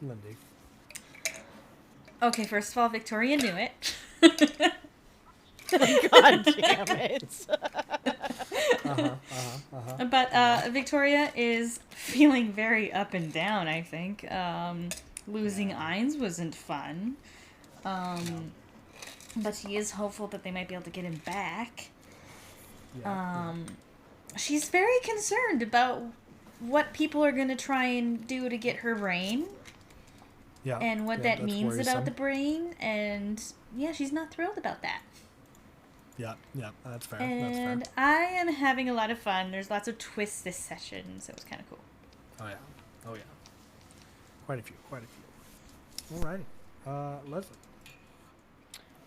Lindy. Okay, first of all, Victoria knew it. God damn it. But Victoria is feeling very up and down, I think. Losing Ainz wasn't fun. But she is hopeful that they might be able to get him back. Yeah, She's very concerned about what people are going to try and do to get her brain yeah, and what yeah, that that's means worrisome. about the brain. And yeah, she's not thrilled about that. Yeah, that's fair. And That's fair. I am having a lot of fun. There's lots of twists this session, so it was kind of cool. Oh yeah. Quite a few. Alrighty. Leslie.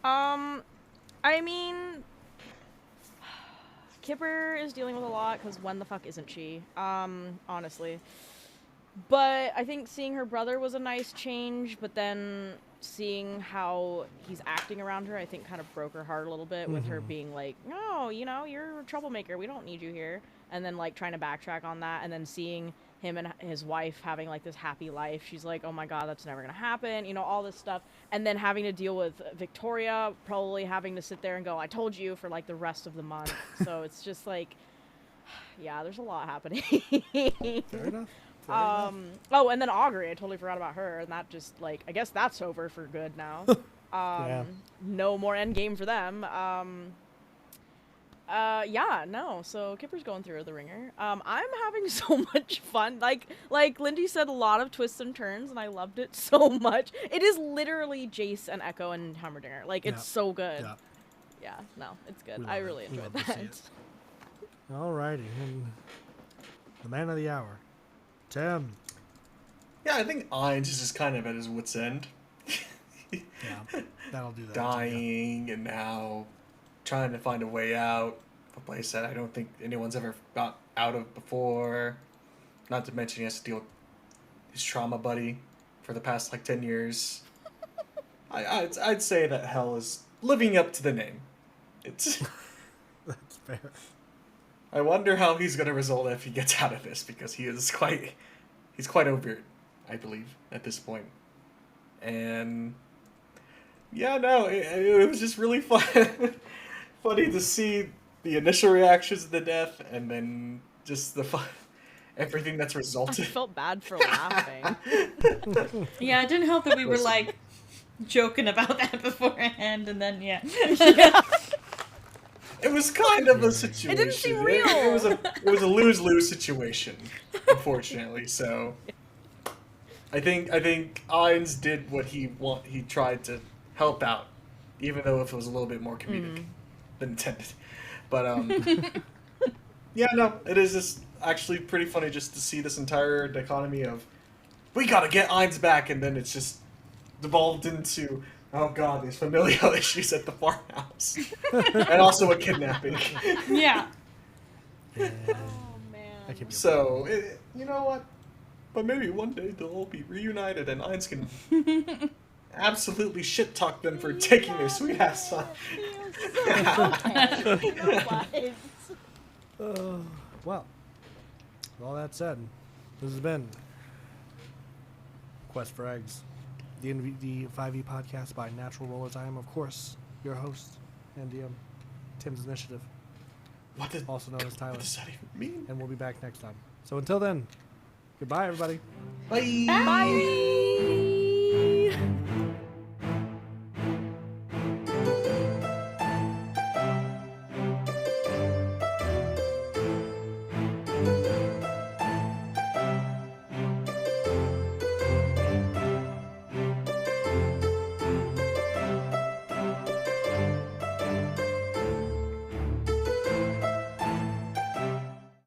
I mean, Kipper is dealing with a lot because when the fuck isn't she? Honestly. But I think seeing her brother was a nice change, but then seeing how he's acting around her, I think kind of broke her heart a little bit with her being like, no, you're a troublemaker. We don't need you here. And then like trying to backtrack on that. And then seeing him and his wife having like this happy life. She's like, oh my God, that's never going to happen. All this stuff. And then having to deal with Victoria, probably having to sit there and go, I told you, for like the rest of the month. So it's just like, yeah, there's a lot happening. Fair enough. Oh, and then Augury, I totally forgot about her, and that just like, I guess that's over for good now. Yeah. No more endgame for them. Yeah, no. So Kipper's going through the ringer. I'm having so much fun. Like Lindy said, a lot of twists and turns, and I loved it so much. It is literally Jace and Echo and Hummerdinger. Like, it's so good. Yeah. Yeah, no, it's good. We I love it. really We enjoyed love to see that. it. Alrighty. And the man of the hour, Tim. Yeah, I think Ainz is just kind of at his wit's end. Yeah, that'll do that. Dying and now trying to find a way out. A place that I don't think anyone's ever got out of before. Not to mention he has to deal with his trauma buddy for the past like 10 years. I'd say that hell is living up to the name. It's. That's fair. I wonder how he's gonna result if he gets out of this because he's quite over it, I believe, at this point. And yeah, no, it was just really fun, funny to see the initial reactions to the death, and then just the fun, everything that's I resulted. felt bad for laughing. Yeah, it didn't help that we were like joking about that beforehand, and then yeah. It was kind of a situation. It didn't seem real. It was a lose-lose situation, unfortunately. So, I think Ainz did what he tried to help out, even though if it was a little bit more comedic than intended. But yeah, no, it is just actually pretty funny just to see this entire dichotomy of we gotta get Ainz back, and then it's just devolved into, oh God, these familial issues at the farmhouse. And also a kidnapping. Yeah. Yeah. Oh man. That can be So, you know what? But maybe one day they'll all be reunited and Ainz can absolutely shit talk them for taking their sweet ass son. Well, with all that said, this has been Quest for Eggs, the 5e podcast by Natural Rollers. I am, of course, your host and DM, Tim's Initiative, also known as Tyler. What does that even mean? And we'll be back next time. So until then, goodbye, everybody. Bye. Bye.